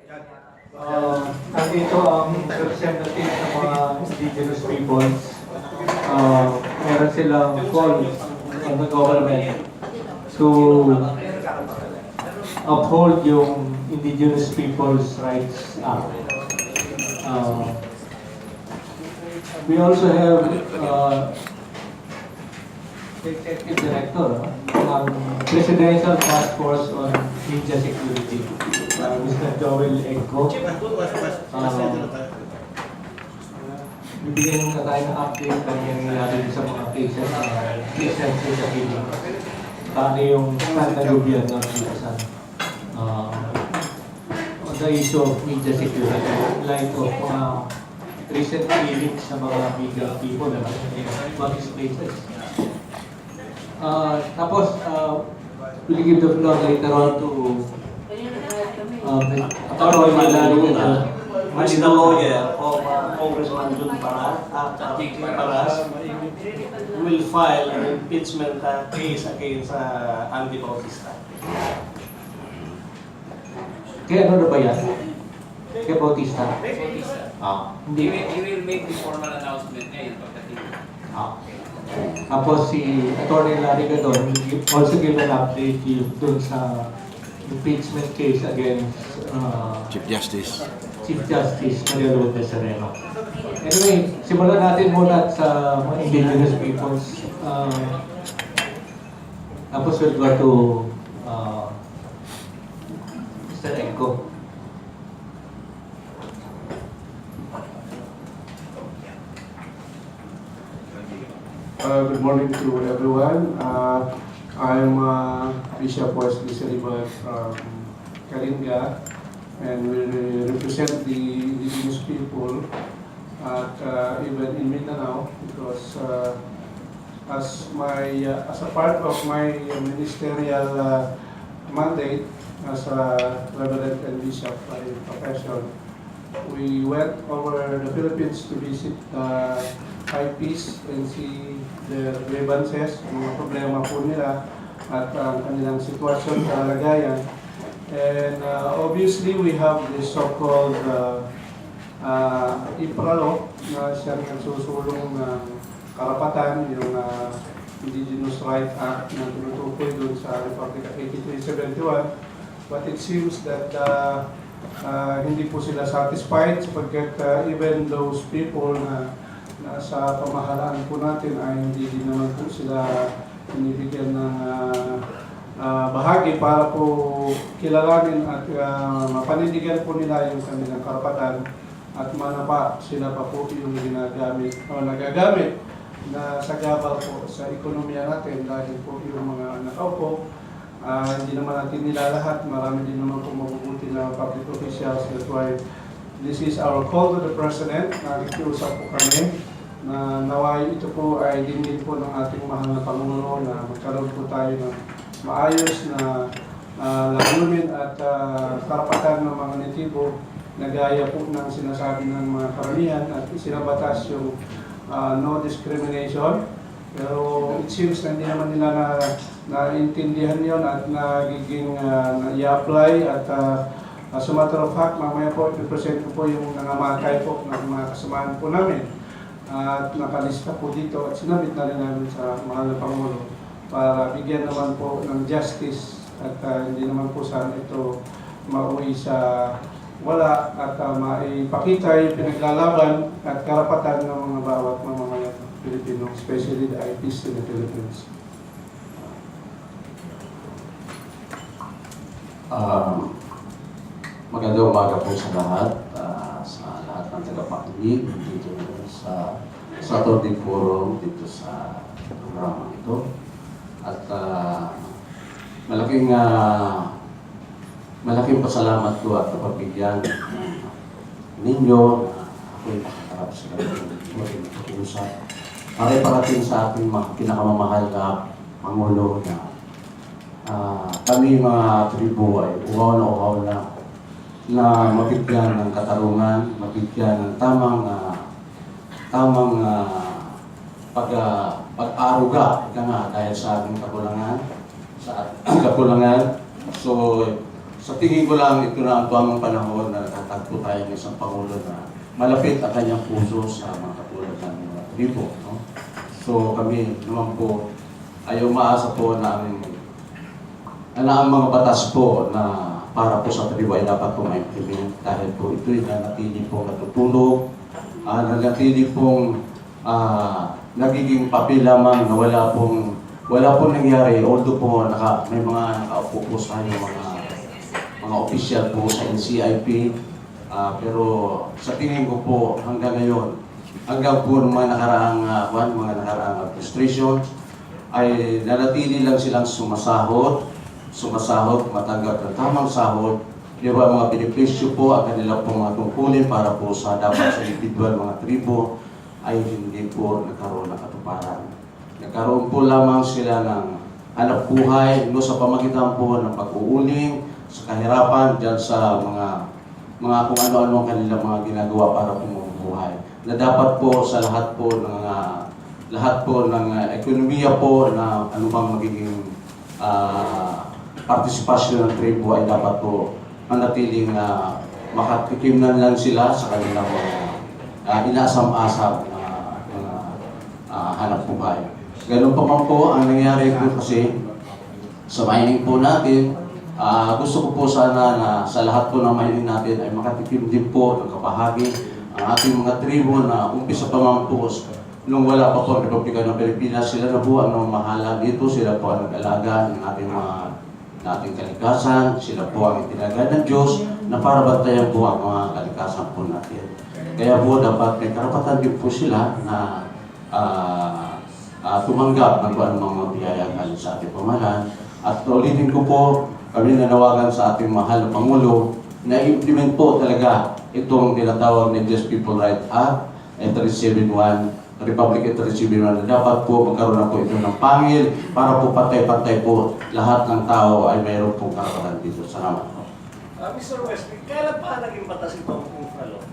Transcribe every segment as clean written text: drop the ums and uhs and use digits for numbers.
Nandito ang representative ng mga indigenous peoples. Meron silang call on the government to uphold yung Indigenous Peoples' Rights Act. We also have Executive Director ng Presidential Task Force on Media Security, Mr. Joel Egco. Bibigyan na tayo ng update na nangyayari sa mga cases na recent sa Philippines. Paano yung pantagubyan ng Philippines on the issue of media security in light of recent feelings sa mga media people na what is places. Tapos, we'll give the floor later on to Atty. Hilario, as the lawyer of Congressman Jing Paras will file an impeachment case against Andy Bautista. Kaya ano na ba yan? Kaya Bautista? He will make the formal announcement ngayon pagdating. Tapos si Atty. Gadon also give an update dun sa impeachment case against Chief Justice Maria Lourdes SERENO. Anyway, simulan natin muna sa mga indigenous peoples. Tapos we'll go to Mr. Egco. Good morning to everyone. I'm Bishop Wesley Salibad from Kalinga, and we represent the indigenous people at even in Mindanao because as a part of my ministerial mandate as a Reverend and Bishop by profession, we went over the Philippines to visit high peace and see their grievances, mga problema po nila at ang kanilang sitwasyon, kalagayan. And obviously we have this so-called IPRALO na siyang nagsusulong ng karapatan, yung Indigenous Rights Act na tinutukoy dun sa Republic Act 8371. But it seems that hindi po sila satisfied sapagkat even those people na sa pamahalaan po natin ay hindi din naman po sila binibigyan ng bahagi para po kilalanin at mapanindigan po nila yung kanilang karapatan at manapa sila pa po yung ginagamit o nagagamit na sagabal po sa ekonomiya natin dahil po yung mga nakaupo hindi naman natin nila lahat, marami din naman po mabubuti na public officials. That's why this is our call to the President. Nakikiusap po kami na naway ito po ay din po ng ating mahal na Pangulo na magkaroon po tayo ng maayos na layunin at karapatan ng mga natibo na gaya po ng sinasabi ng mga karamihan at isinabatas yung no discrimination. Pero it seems na hindi naman nila naintindihan yon at nagiging i-apply at as a matter of fact, mamaya po i-present ko po yung nangamakay po ng mga kasamaan po namin at nakalista po dito at sinabit na rin namin sa mahal na Pangulo para bigyan naman po ng justice at hindi naman po sana ito mauwi sa wala at maipakita yung pinaglalaban at karapatan ng mga bawat mamamayan ng Pilipino, especially the IPs in the Philippines. Magandang umaga po sa lahat ng tagapakinig dito sa Saturday Forum dito sa programa ito. At malaking pasalamat ko at kapabigyan ninyo ako'y nakakarap sa maging pag-uusap para parating sa ating pinakamamahal na Pangulo na kami mga tribu ay uhaw na mabigyan ng katarungan, mabigyan ng tamang pag-aruga dahil sa ating kakulangan. So sa tingin ko lang, ito na ang tamang panahon na natatagpo tayo ng isang Pangulo na malapit ang kanyang puso sa mga katulad ng mga tribo. No? So kami naman po ay umaasa po na ang mga batas po na para po sa tribo ay dapat po ma-implement dahil po ito'y nanatili pong natutulog, nanatili pong nagiging papel lamang na wala pong nangyari. Although po may mga nakaupo po sa mga official po sa NCIP, pero sa tingin ko po hanggang ngayon, hanggang po ng mga nakaraang administration, ay nanatili lang silang sumasahod, matanggap ng tamang sahod, pero ang mga benepisyo po, ang kanilang po mga tungkulin para po sa dapat sa individual mga tribo, ay hindi po nagkaroon ng katuparan. Nagkaroon po lamang sila ng hanap buhay no, sa pamagitan po ng pag-uuling, sa kahirapan, dyan sa mga kung ano-ano ang kanilang mga ginagawa para pumubuhay. Na dapat po sa lahat po ng ekonomiya po na anumang magiging partisipasyon ng tribo ay dapat po manatiling makatikimnan lang sila sa kanilang inaasam-asam hanap buhay. Ganun pa man po ang nangyari po kasi sa mining po natin. Gusto ko po sana na sa lahat po ng mining natin ay makatikim din po ng kabahagi ang ating mga tribo na umpisa pa man po nung wala pa po ang Republika ng Pilipinas, sila na po ang mamahala dito, sila po ang nag-alaga ng ating kalikasan, sila po ang itinagad ng Diyos na para bantayan po ang mga kalikasan po natin. Kaya po dapat may karapatan din po sila na tumanggap ng kung anumang mga biyaya sa ating pamahalaan. At ulitin ko po, kami nanawagan sa ating mahal na Pangulo na implement po talaga itong tinatawag na Just People Right Act, 371, Republic 371, na dapat po magkaroon na po ito ng pangil para po pantay-pantay po lahat ng tao ay mayroon pong karapatan dito. Salamat po. Mr. Wesley, kailan pa naging batas itong infralo?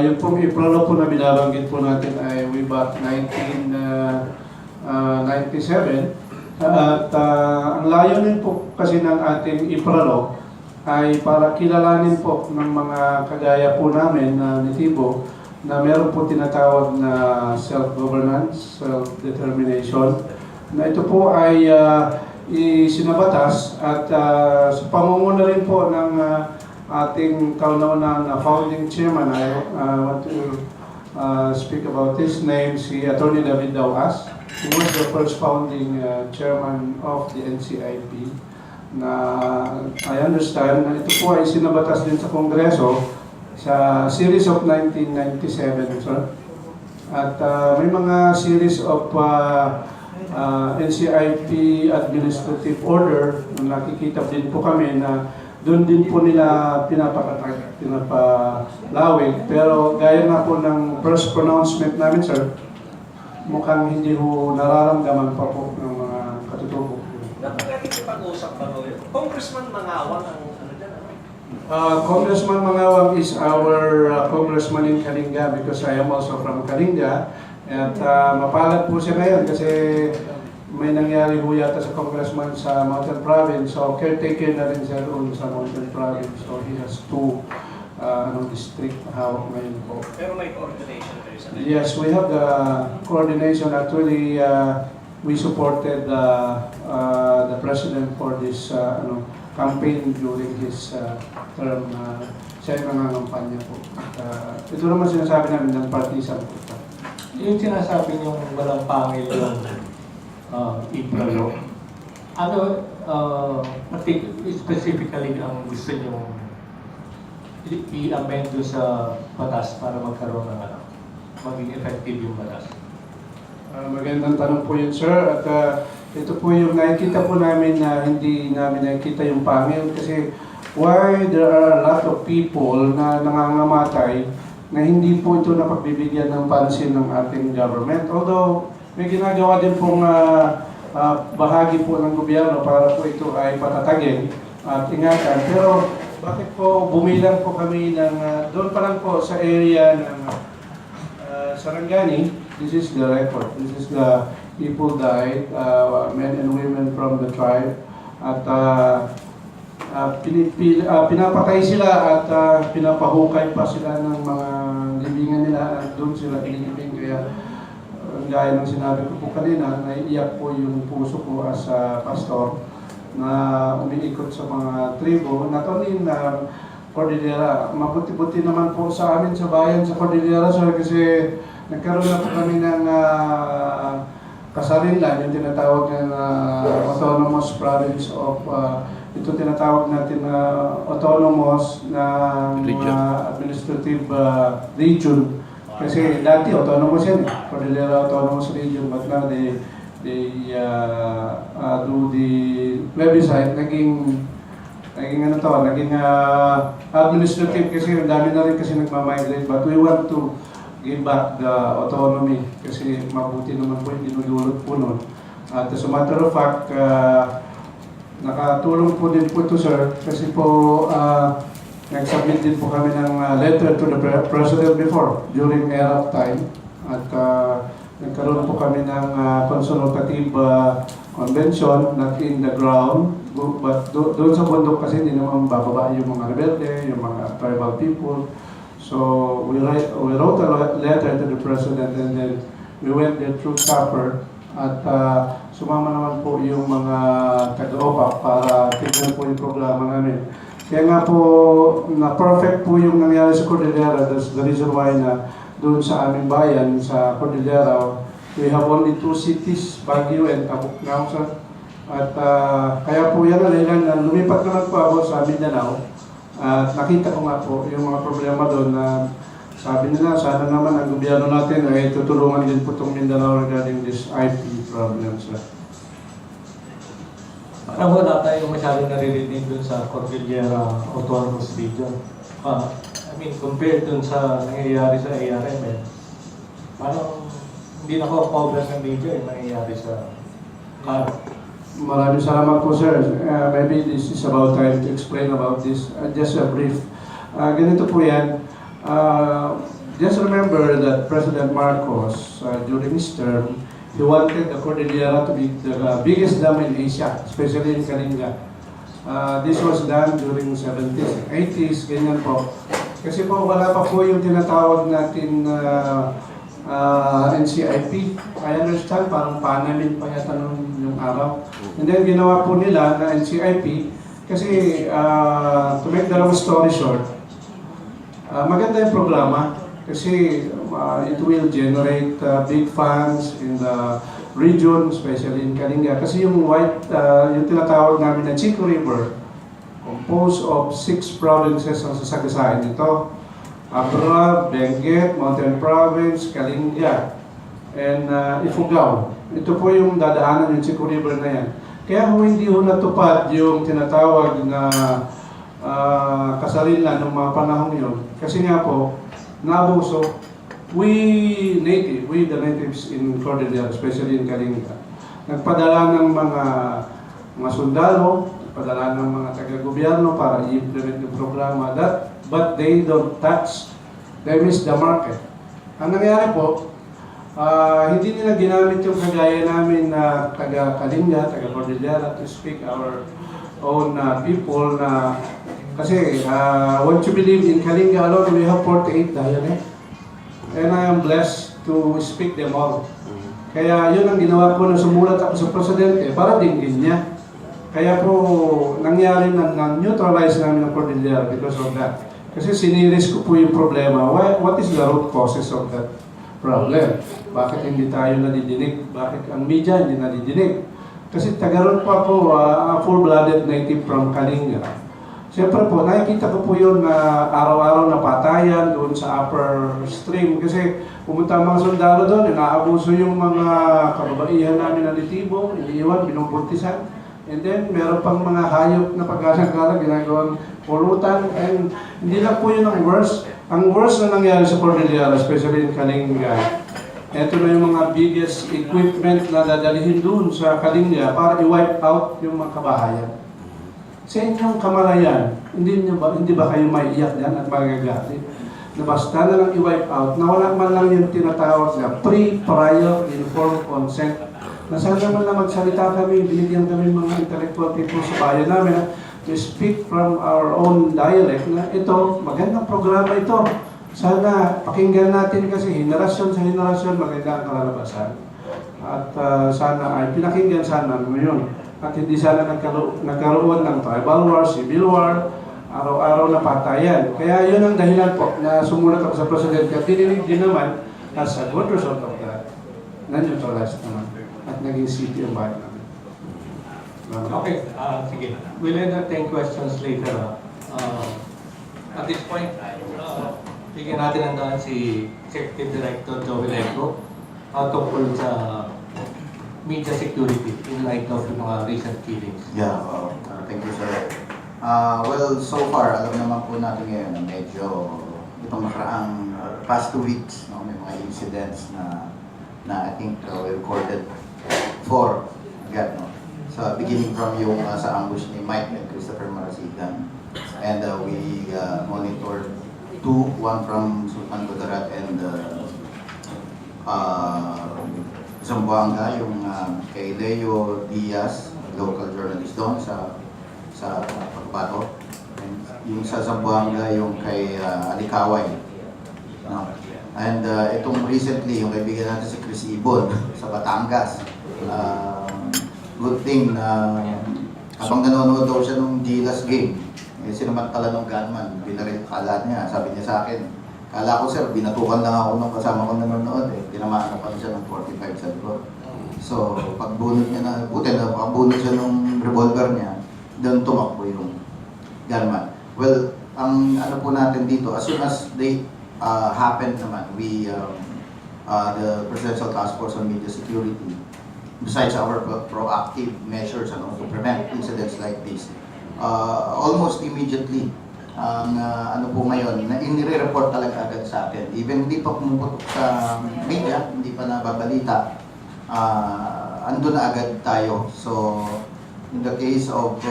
Yung pong ipralo po na binabanggit po natin ay way back 1997. At ang layunin po kasi ng ating ipralo ay para kilalanin po ng mga kagaya po namin na nitibo na meron po tinatawag na self-governance, self-determination, na ito po ay isinabatas at sa pamumuno rin po ng ating kauna-unang founding chairman. I want to speak about his name, si Atty. David Dauas. He was the first founding chairman of the NCIP. Na I understand na ito po ay sinabatas din sa Kongreso sa series of 1997, sir. At may mga series of NCIP administrative order na nakikita din po kami na doon din po nila pinapalawig. Pero gaya nga po ng first pronouncement namin, sir, mukhang hindi ho nararamdaman pa po ng mga katutubo. Dapat pag-usap pa rin. Congressman Mangawang ang ano dyan? Congressman Mangawang is our congressman in Kalinga because I am also from Kalinga. At mapalad po siya ngayon kasi may nangyari ho yata sa congressman sa Mountain Province. So caretaker na rin siya doon sa Mountain Province. So he has two district hawak ngayon po. Pero may coordination kayo sa kanya? Yes, we have the coordination. Actually, we supported the president for this campaign during his term. Siya yung nangangampanya po. Ito naman sinasabi namin ng partisan po. Yung sinasabi niyong walang pangil yung ipralo. Ano specifically ang gusto niyong i-amend sa batas para magkaroon ng maging effective yung batas? Magandang tanong po yun, sir. At ito po yung nakikita po namin na hindi namin nakikita yung pangil kasi why there are a lot of people na nangangamatay na hindi po ito napagbibigyan ng pansin ng ating government. Although may ginagawa din pong bahagi po ng gobyerno para po ito ay patatagin at ingatan. Pero bakit po bumilang po kami ng doon pa lang po sa area ng Sarangani? This is the record. This is the people died, men and women from the tribe. at pinapatay sila at pinapahukay pa sila ng mga libingan nila at doon sila pinilibing. Kaya gaya ng sinabi ko po kanina, naiiyak po yung puso ko as a pastor na umiikot sa mga tribo. Not only na Cordillera, mabuti-buti naman po sa amin sa bayan sa Cordillera, sir, kasi nagkaroon na po kami ng kasarinlan, yung tinatawag na autonomous province of ito tinatawag natin na autonomous na administrative region. Kasi dati autonomous yan, Cordillera Autonomous Region, but now they do the plebiscite, naging administrative kasi ang dami na rin kasi nagmamigrate, but we want to give back the autonomy kasi mabuti naman po yung dinudulot po nun. At as a matter of fact, nakatulong po din po ito, sir, kasi po nag-submit din po kami ng letter to the President before, during ERAP time. At nagkaroon po kami ng consultative convention, not in the ground, but doon sa bundok kasi hindi naman bababa yung mga rebelde, yung mga tribal people. So we wrote a letter to the President and then we went there through Copper at sumama naman po yung mga taga-OPAC para tignan po yung programa namin. Kaya nga po, na-perfect po yung nangyari sa Cordillera. That's the reason why na doon sa aming bayan, sa Cordillera, we have only 2 cities, Baguio and Tabuknao, sir. At kaya po yan na lumipat naman po ako sa Mindanao. At nakita ko nga po yung mga problema doon na sabi nila, sana naman ang gobyerno natin ay tutulungan din po itong Mindanao regarding this IP problem, sir. Parang wala tayo masyadong naririnig dun sa Cordillera Autonomous Region. I mean, compared dun sa nangyayari sa ARM, parang hindi na co-cover ng media yung nangyayari sa Maraming salamat po, sir. Maybe this is about time to explain about this. Just a brief. Ganito po yan. Just remember that President Marcos, during his term, he wanted the Cordillera to be the biggest dam in Asia, especially in Kalinga. This was done during 70s, 80s, ganyan po. Kasi po wala pa po yung tinatawag natin NCIP. I understand, parang panamin pa yata nung yung araw. And then ginawa po nila na NCIP kasi to make the long story short, maganda yung programa kasi it will generate big funds in the region, especially in Kalinga. Kasi yung yung tinatawag namin na Chico River, composed of 6 provinces ang sasagasaan nito. Abra, Benguet, Mountain Province, Kalinga, and Ifugao. Ito po yung dadaanan yung Chico River na yan. Kaya kung hindi ho natupad yung tinatawag na kasarinlan ng mga panahon yun, kasi nga po, naabuso, we the natives in Cordillera, especially in Kalinga, nagpadala ng mga sundalo, nagpadala ng mga taga-gobyerno para i-implement yung programa, but they don't touch, they miss the market. Ang nangyari po, hindi nila ginamit yung kagaya namin na taga-Kalinga, taga-Cordillera to speak our own people na kasi once you believe in Kalinga alone, we have 48 dialects. And I am blessed to speak them all. Kaya yun ang ginawa ko na sumulat ako sa Presidente para dinggin niya. Kaya po nangyari na neutralize namin ang Cordillera because of that. Kasi siniris ko po yung problema. What is the root causes of that problem? Bakit hindi tayo nadidinig? Bakit ang media hindi nadidinig? Kasi tagaroon pa po full-blooded native from Kalinga. Siyempre po, nakikita ko po yun na araw-araw na patayan doon sa upper stream. Kasi pumunta ang mga sundalo doon, inaabuso yung mga kababaihan namin na natibo, iniiwan, binubuntisan. And then, meron pang mga hayop na pagkasankala, ginagawang pulutan. And hindi lang po yun ang worst. Ang worst na nangyari sa Cordillera, especially in Kalinga, ito na yung mga biggest equipment na dadalihin doon sa Kalinga para i-wipe out yung mga kabahayan. Sa inyong kamalayan, hindi ba kayo maiiyak yan at magagalit? Na basta na lang i-wipe out, na wala man lang yung tinatawag na pre-prior informed consent na sana naman na magsalita kami, binigyan kami mga intellectual people sa bayan namin na to speak from our own dialect na ito, magandang programa ito. Sana pakinggan natin kasi henerasyon sa henerasyon maganda ang kalalabasan. At sana ay pinakinggan sana ngayon. At hindi sana nagkaroon ng tribal war, civil war, araw-araw na patayan. Kaya yun ang dahilan po na sumulat ako sa Presidente at dininig din naman as a good result of that. Na-neutralize naman at naging city ang bayan namin. Okay, sige. We'll entertain questions later. At this point, bigyan natin ang daan si Executive Director Egco tungkol sa media security in light of yung mga recent killings. Yeah, thank you, sir. Well, so far, alam naman po natin ngayon na medyo itong nakaraang past 2 weeks, no, may mga incidents na I think we recorded 4 agad, no? So, beginning from yung sa ambush ni Mike and Christopher Marasigan. And we monitored 2, one from Sultan Kudarat and Zamboanga, yung kay Leo Diaz, local journalist doon sa Pagbato. And yung sa Zamboanga, yung kay Alikaway. No? And itong recently, yung kaibigan natin si Chris Ibon sa Batangas. Good thing na habang nanonood daw siya nung Gilas game, sinamantala ng gunman, binaril kalat niya. Sabi niya sa akin, kala ko sir, binatukan lang ako nung kasama ko nanonood tinamaan pa siya ng 45 sa likod. So, pagbunot niya na, buti na, pagbunot siya ng revolver niya, doon tumakbo yung gunman. Well, ang ano po natin dito, as soon as they happen naman, we, the Presidential Task Force on Media Security, besides our proactive measures to prevent incidents like this, almost immediately, ang ano po ngayon, na inire-report talaga agad sa atin. Even hindi pa pumuputok sa media, hindi pa nababalita, andun na agad tayo. So, in the case of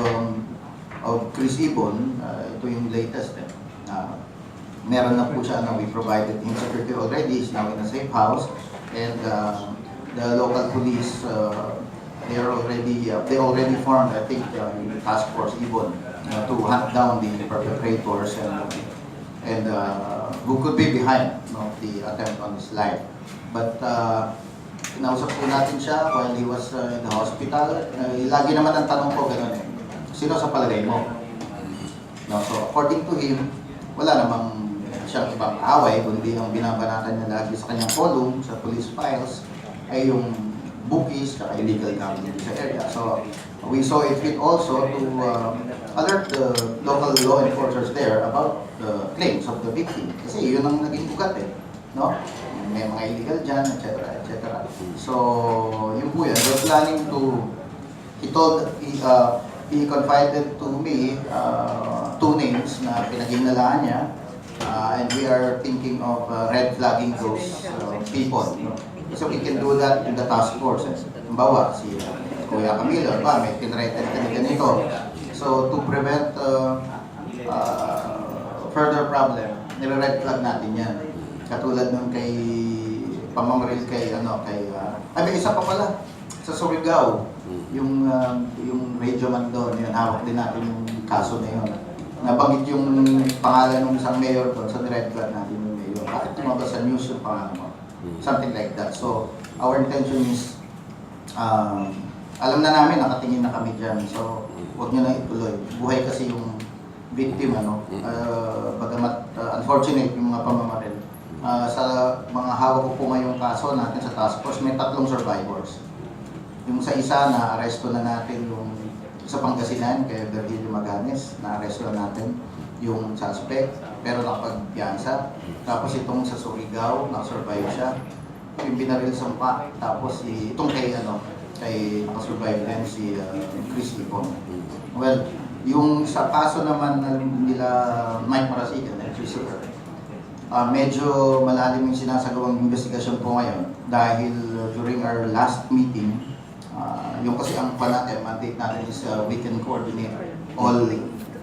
Chris Ibon, ito yung latest. Meron na po siya na we provided him security already. He's now in a safe house. And the local police, they already formed, I think, task force Ibon to hunt down the perpetrators and who could be behind the attempt on his life. But kinausap po natin siya while he was in the hospital. Lagi naman ang tanong ko gano'n sino sa palagay mo? No, so according to him, wala namang siyang ibang away, kundi ang binabanatan niya lagi sa kanyang column, sa police files, ay yung bookies, saka illegal gambling sa area. So, we saw it fit also to alert the local law enforcers there about the claims of the victim. Kasi yun ang naging ugat no? May mga illegal dyan, etc., etc. So, yun po yan. We're planning to, he confided to me 2 names na pinaghinalaan niya, and we are thinking of red flagging those people. No? So we can do that in the task force. Halimbawa, si Kuya Camilo, may tinrated ka ganito. So to prevent further problem, nire-red flag natin yan. Katulad nung kay pamamaril kay may isa pa pala sa Surigao, yung radio man doon, yun, hawak din natin yung kaso na yun. Nabanggit yung pangalan ng isang mayor doon, so nire-red flag natin yung mayor. Bakit tumaba sa news yung pangalan mo? Something like that. So, our intention is, alam na namin, nakatingin na kami dyan. So, huwag nyo na ituloy. Buhay kasi yung victim, bagamat unfortunate yung mga pamamaril. Sa mga hawak ko po ngayong kaso natin sa task force, may 3 survivors. Yung sa isa, na-aresto na natin yung sa Pangasinan, kay Virgilio Maganes, na-aresto na natin yung suspect, pero nakapagpiyansa. Tapos itong sa Surigao, nakasurvive siya. Yung binaril sa mpa, tapos itong kay nakasurvive din si Chris Ibon. Well, yung sa kaso naman nila Mike Marasigan and Christopher, medyo malalim yung sinasagawang investigasyon po ngayon dahil during our last meeting, yung kasi ang mandate natin is we can coordinate all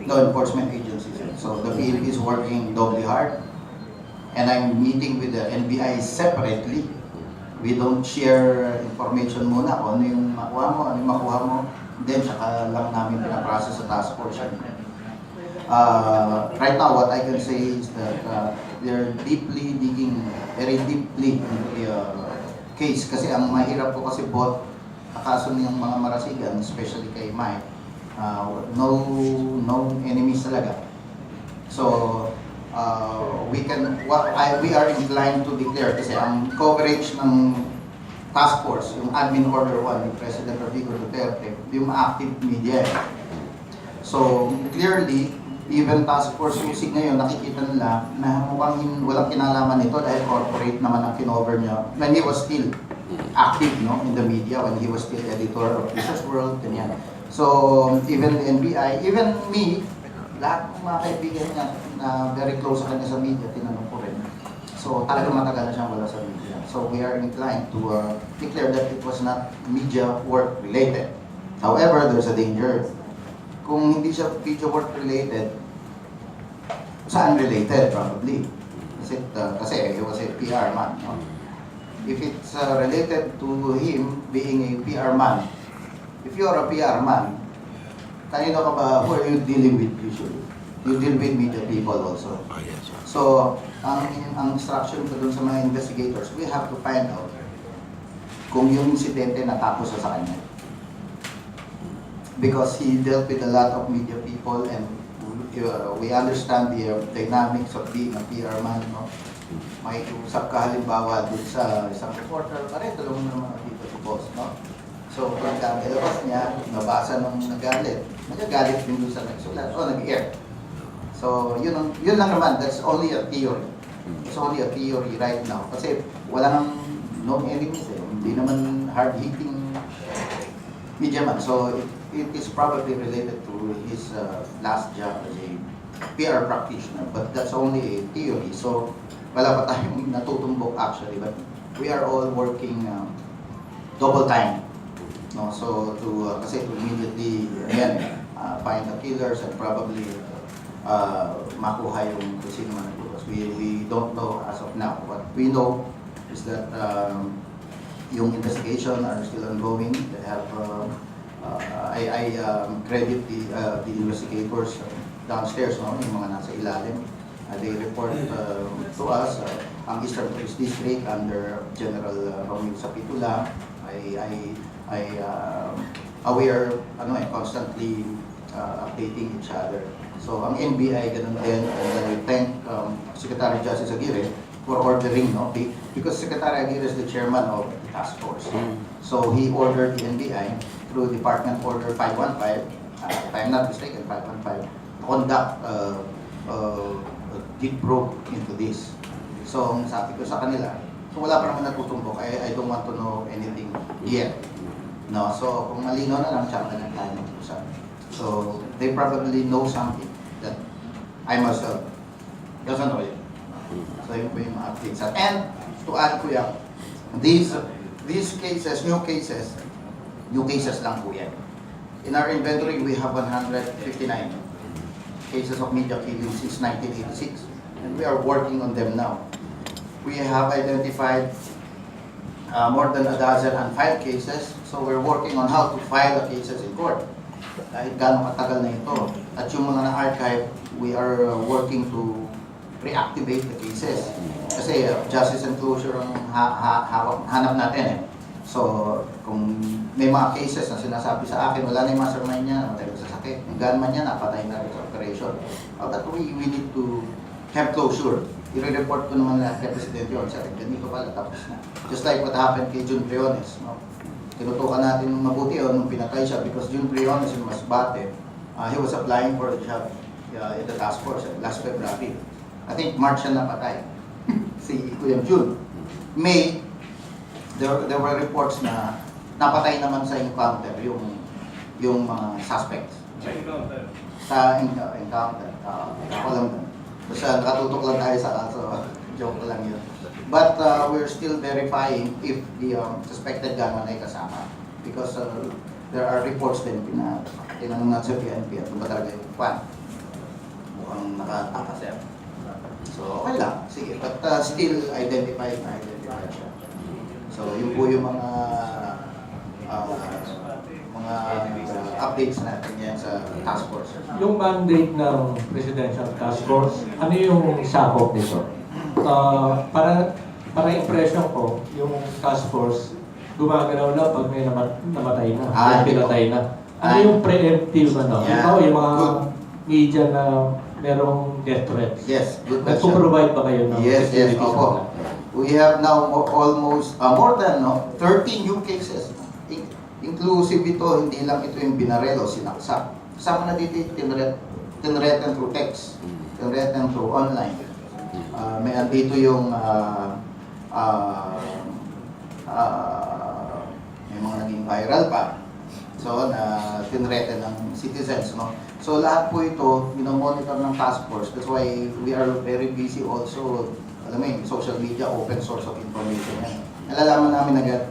law enforcement agencies. So the PNP is working doubly hard, and I'm meeting with the NBI separately We don't share information muna kung ano yung makuha mo, ano yung makuha mo. Then, saka lang namin pinaprocess sa task force. Right now, what I can say is that they're deeply digging, very deeply into the case. Kasi ang mahirap po kasi both kaso ng mga marasigan, especially kay Mike, no enemies talaga. So, we are inclined to declare kasi ang coverage ng task force, yung Admin Order 1 ni President Rodrigo Duterte, yung active media. So, clearly, even task force using ngayon, nakikita nila na mukhang walang kinalaman nito dahil corporate naman ang kinover niya when he was still active, no, in the media, when he was still editor of Business World, ganyan. So, even the NBI, even me, lahat ng mga kaibigan niya na very close sa kanya sa media, tinanong ko rin. So, talagang matagal na siyang wala sa media. So, we are inclined to declare that it was not media work related. However, there's a danger. Kung hindi siya media work related, saan related probably? Kasi he was a PR man. No? If it's related to him being a PR man, if you're a PR man, kanino ka ba, who are you dealing with usually? You deal with media people also. Oh, yes, sir. So, ang instruction ko dun sa mga investigators, we have to find out kung yung insidente natapos sa kanya. Because he dealt with a lot of media people and we understand the dynamics of being a PR man. No? May usap ka halimbawa dun sa isang reporter, pare, tulungan mo naman dito si boss. No? So, pagka ilabas niya, nabasa nung nagalit, nagagalit din dun sa nagsulat o nag-air. So, yun lang naman, that's only a theory. It's only a theory right now. Kasi wala nang known enemies eh. Hindi naman hard-hitting media man. So, it is probably related to his last job as a PR practitioner. But that's only a theory. So, wala pa tayong natutumbok actually. But we are all working double time. No? So, kasi to immediately, again, find the killers and probably makuha yung kung sino man nagbukas. We don't know as of now. What we know is that yung investigation are still ongoing. They have, I credit the investigators downstairs, no? Yung mga nasa ilalim. They report to us, ang Eastern Police District under General Romeo Sapitula. We are constantly updating each other. So, ang NBI, ganun din, and we thank Secretary Justice Aguirre for ordering, no? Because Secretary Aguirre is the chairman of the task force. So, he ordered the NBI through Department Order 515, if I'm not mistaken, 515, to conduct deep probe into this. So, ang sabi ko sa kanila, so wala pa naman natutumbok, I don't want to know anything yet. No, so kung malino na lang, tsaka na lang tayo mag-usap. So, they probably know something that I myself doesn't know yet. So, yun po yung mga updates. And, to add ko yan, these cases, new cases lang po yan. In our inventory, we have 159 cases of media killing since 1986. And we are working on them now. We have identified more than a dozen unfiled cases. So we're working on how to file the cases in court. Dahil gano'ng katagal na ito. At yung mga na-archive, we are working to reactivate the cases. Kasi justice and closure ang hanap natin eh. So, kung may mga cases na sinasabi sa akin, wala na yung mastermind niya, namatay sa sakit. Yung gunman niya, napatay na rin sa operation. But we need to have closure. I-report ko naman lahat kay Presidente yun. Sabi, ganito pala, tapos na. Just like what happened kay Jun Briones. No? Tinutukan natin mabuti nung pinatay siya because Jun Briones in Masbate, he was applying for a job in the task force last February. I think March siya napatay. Si Kuya Jun. May, there were reports na napatay naman sa encounter yung mga suspects. Sa encounter. Ako lang nun. Kasi nakatutok lang tayo sa kaso. Joke lang yun. But we're still verifying if the suspected gunman ay kasama. Because there are reports din tinanong natin sa PNP at ba talaga yung fan. Mukhang nakatakas. So okay lang. Sige. But still identified siya. So So yun po yung mga updates natin yan sa task force. Yung mandate ng Presidential Task Force, ano yung sakop nito? Para impression ko, yung task force, gumagalaw lang pag may namatay na, pinatay na. Ano yung preemptive ano? Yeah. Ikaw, yung mga Good. media na merong death threats. Yes, good question. Nagpo-provide ba kayo ng Yes, facilities opo. na? We have now almost more than 30 new cases. Inclusive ito, hindi lang ito yung binarelo, sinaksak. Kasama na dito yung tinreten through text, tinreten through online. May andito yung may mga naging viral pa. So, na tinreten ng citizens, no? So, lahat po ito, minomonitor ng task force. That's why we are very busy also, alam mo yun, social media, open source of information yan. Nalalaman namin agad.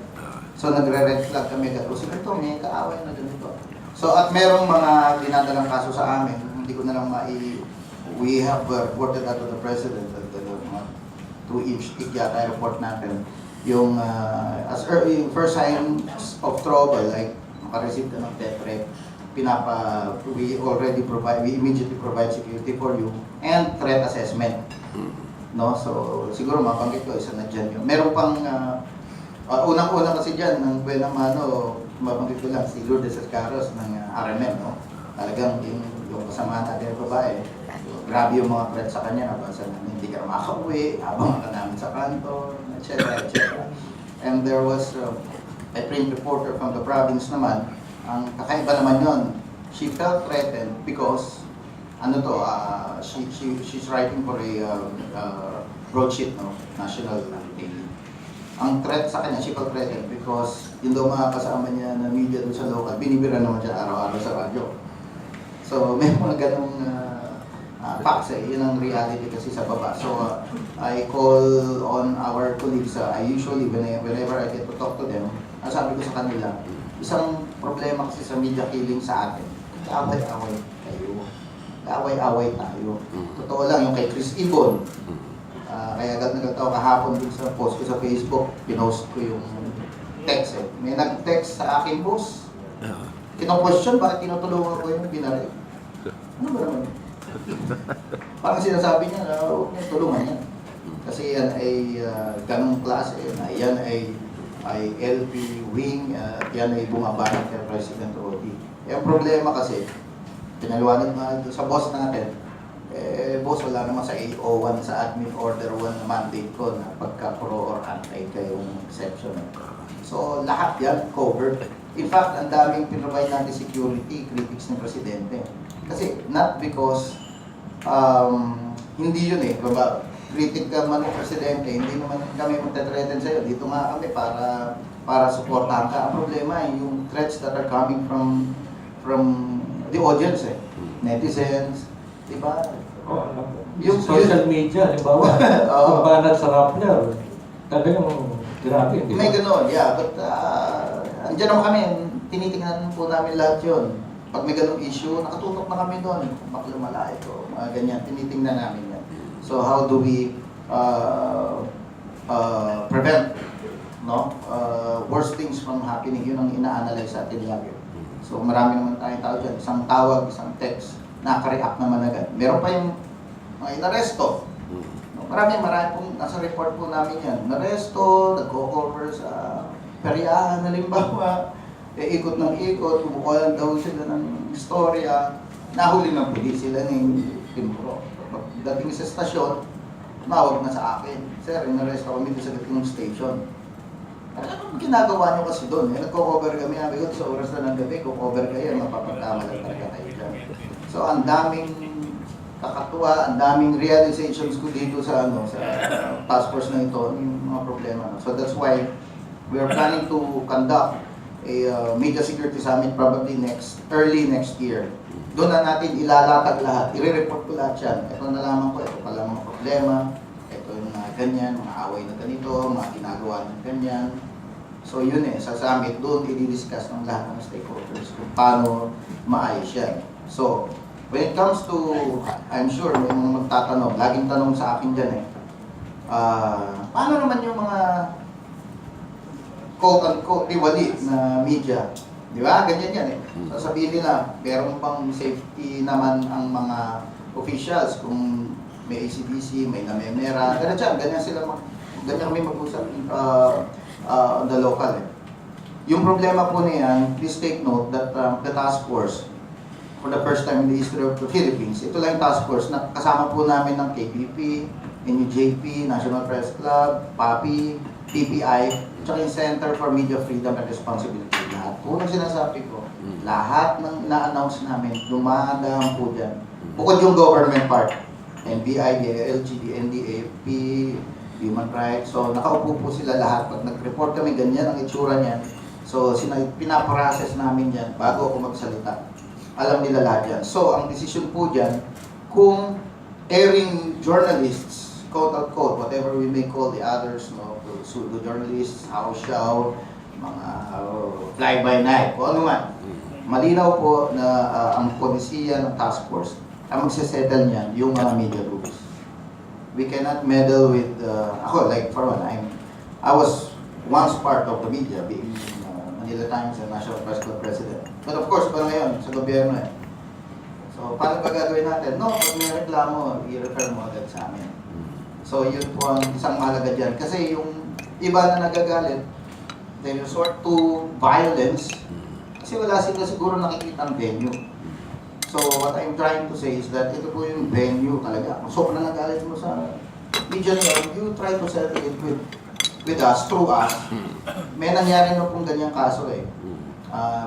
So, nagre-red flag kami agad. O, sige ito, may kaaway na ganito. So, at merong mga dinadalang kaso sa amin, hindi ko na lang we have reported that to the President at through each yata report natin. Yung, as early, yung first sign of trouble, like, makareceive ka ng death threat, we immediately provide security for you and threat assessment. No? So, siguro mabanggit ko, isa na dyan yun. Meron pang, unang-una kasi dyan, ng Buena Mano, mabanggit ko lang, si Lourdes ng RMM, no? Talagang yung kasama natin yung babae, grabe yung mga threat sa kanya, nabasa namin, hindi ka makakauwi, habang ka namin sa kanto, etc. And there was a print reporter from the province naman, ang kakaiba naman yun, she felt threatened because, she's writing for a broadsheet, no? National daily. Ang threat sa kanya, she felt threatened because yung daw mga kasama niya na media doon sa local, binibira naman siya araw-araw sa radyo. So, may mga ganong facts eh. Yun ang reality kasi sa baba. So, I call on our colleagues. I usually, whenever I get to talk to them, sabi ko sa kanila, isang problema kasi sa media killing sa atin, kaaway-away tayo. Kaaway-away tayo. Totoo lang, yung kay Chris Ibon, kaya agad nagataw kahapon dun sa post ko sa Facebook, pinost ko yung text eh. May nag-text sa akin boss. Kino-question, bakit tinutulungan ko yung binaril? Ano ba naman yun? Parang sinasabi niya na huwag niya tulungan yan. Kasi yan ay ganong klase, yan ay LP wing, yan ay bumabanat kay President Rodi. Yung problema kasi, pinaliwanag na sa boss natin, boss, wala naman sa 801 sa admin order 1 na mandate ko na pagka pro or anti kayong exception. So, lahat yan covered. In fact, ang daming pinrovide natin security, critics ng Presidente. Kasi, not because, hindi yun eh, diba? Critic ka man ng Presidente, hindi naman kami magte-threaten sa'yo. Dito nga kami para supportahan ka. Ang problema ay yung threats that are coming from the audience eh. Netizens, diba? Yung social media, halimbawa, kung banat sa Rappler, talagang grabe. May gano'n, yeah. But andyan naman kami, tinitingnan po namin lahat yun. Pag may ganong issue, nakatutok na kami doon. Bakla malay ko, mga ganyan, tinitingnan namin yan. So how do we prevent worst things from happening? Yun ang ina-analyze natin lagi. So marami naman tayong tao dyan. Isang tawag, isang text, nakaka-react naman agad. Meron pa yung mga inaresto. Marami pong nasa report po namin yan. Naresto, nagko-cover sa peryahan, halimbawa, ikot ng ikot, kumukuha daw sila ng istorya, nahuli ng pulis sila ng Timbro. Dating sa stasyon, mawag na sa akin. Sir, inaresto kami sa gating station. Ano ginagawa nyo kasi doon? Nagko-cover kami, sabi ko, sa oras na ng gabi, kung-cover kayo, mapapagtama lang talaga kayo dyan. So, ang daming kakatuwa, ang daming realizations ko dito sa task force na ito, yung mga problema. So, that's why we are planning to conduct a media security summit probably early next year. Doon na natin ilalatag lahat, i-report ko lahat yan. Ito nalaman ko, ito pala mga problema, ito yung mga ganyan, mga away na ganito, mga ginagawa ng ganyan. So yun sa summit, doon i-discuss ng lahat ng stakeholders kung paano maayos yan. So, when it comes to, I'm sure may mga magtatanong, laging tanong sa akin dyan paano naman yung mga quote-unquote tiwali na media. Di ba? Ganyan yan eh. So sabihin nila, meron pang safety naman ang mga officials kung may ACDC, may namemera, ganyan sila, ganyan kami mag-usap on the local eh. Yung problema po niyan, please take note that the task force, for the first time in the history of the Philippines, ito lang yung task force na kasama po namin ng KBP, NUJP, National Press Club, PAPI, TPI, tsaka yung Center for Media Freedom and Responsibility. Lahat po ng sinasabi ko, lahat ng na-announce namin, dumadaan po dyan. Bukod yung government part, NBI, LGD, NDAP, Human Rights, so nakaupo po sila lahat. Pag nag-report kami, ganyan ang itsura niyan. So, pinaprocess namin yan bago ako magsalita. Alam nila lahat yan. So, ang decision po dyan, kung airing journalists, quote-unquote, whatever we may call the others, no, pseudo journalists, house show, mga fly-by-night, kung ano man. Malinaw po na ang polisiya ng task force, ang magsisettle niyan, yung mga media groups. We cannot meddle with, ako, like for one, I was once part of the media, being Manila Times and National Press Club President. But of course, pa ngayon, sa gobyerno eh. So, paano ba gagawin natin? No, pag may reklamo, i-refer mo agad sa amin. So, yun po ang isang mahalaga dyan. Kasi yung iba na nagagalit, they resort to violence kasi wala sila siguro nakikita ang venue. So, what I'm trying to say is that ito po yung venue talaga. Kung sobrang nagalit mo sa media niyo, you try to settle it with us, through us. May nangyari na pong ganyang kaso eh.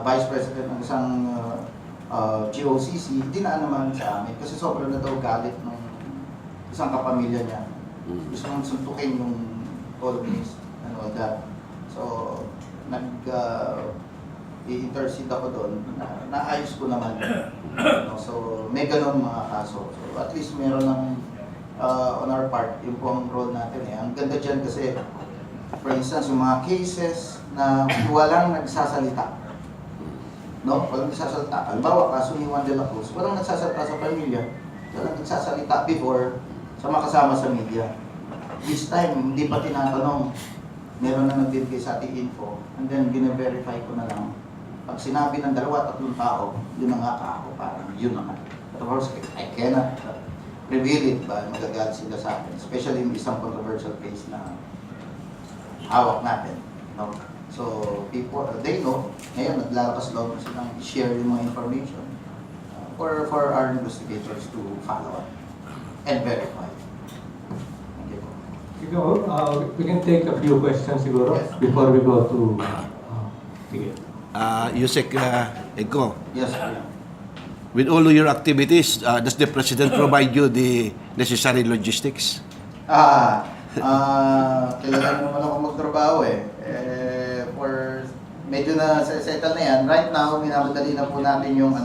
Vice President ng isang GOCC, dinaan naman sa amin kasi sobrang na daw galit ng isang kapamilya niya. Gusto nang suntukin yung columnist and all that. So, i-intercede ako doon, naayos ko naman. So, may ganun mga kaso. So, at least meron ng on our part, yung po ang role natin eh. Ang ganda dyan kasi, for instance, yung mga cases na walang nagsasalita. No? Walang nagsasalita. Halimbawa, kaso ni Juan de la Cruz, walang nagsasalita sa pamilya. Walang nagsasalita before sa makasama sa media. This time, hindi pa tinatanong. Meron na nagbibigay sa ating info. And then, gine-verify ko na lang. Pag sinabi ng 2-3 tao, yun na nga ako, parang yun na nga. But of course, I cannot reveal it ba, magagalit sila sa akin. Especially yung isang controversial case na hawak natin. No? So, people, they know, ngayon naglalakas loob na silang i-share yung mga information for our investigators to follow up and verify. Thank you. Siguro, we can take a few questions siguro before we go to... sige. Yusek Egco, Yes, sir. with all of your activities, does the President provide you the necessary logistics? Kilala naman ako magtrabaho eh. For medyo na settle na yan. Right now, minamadali na po natin yung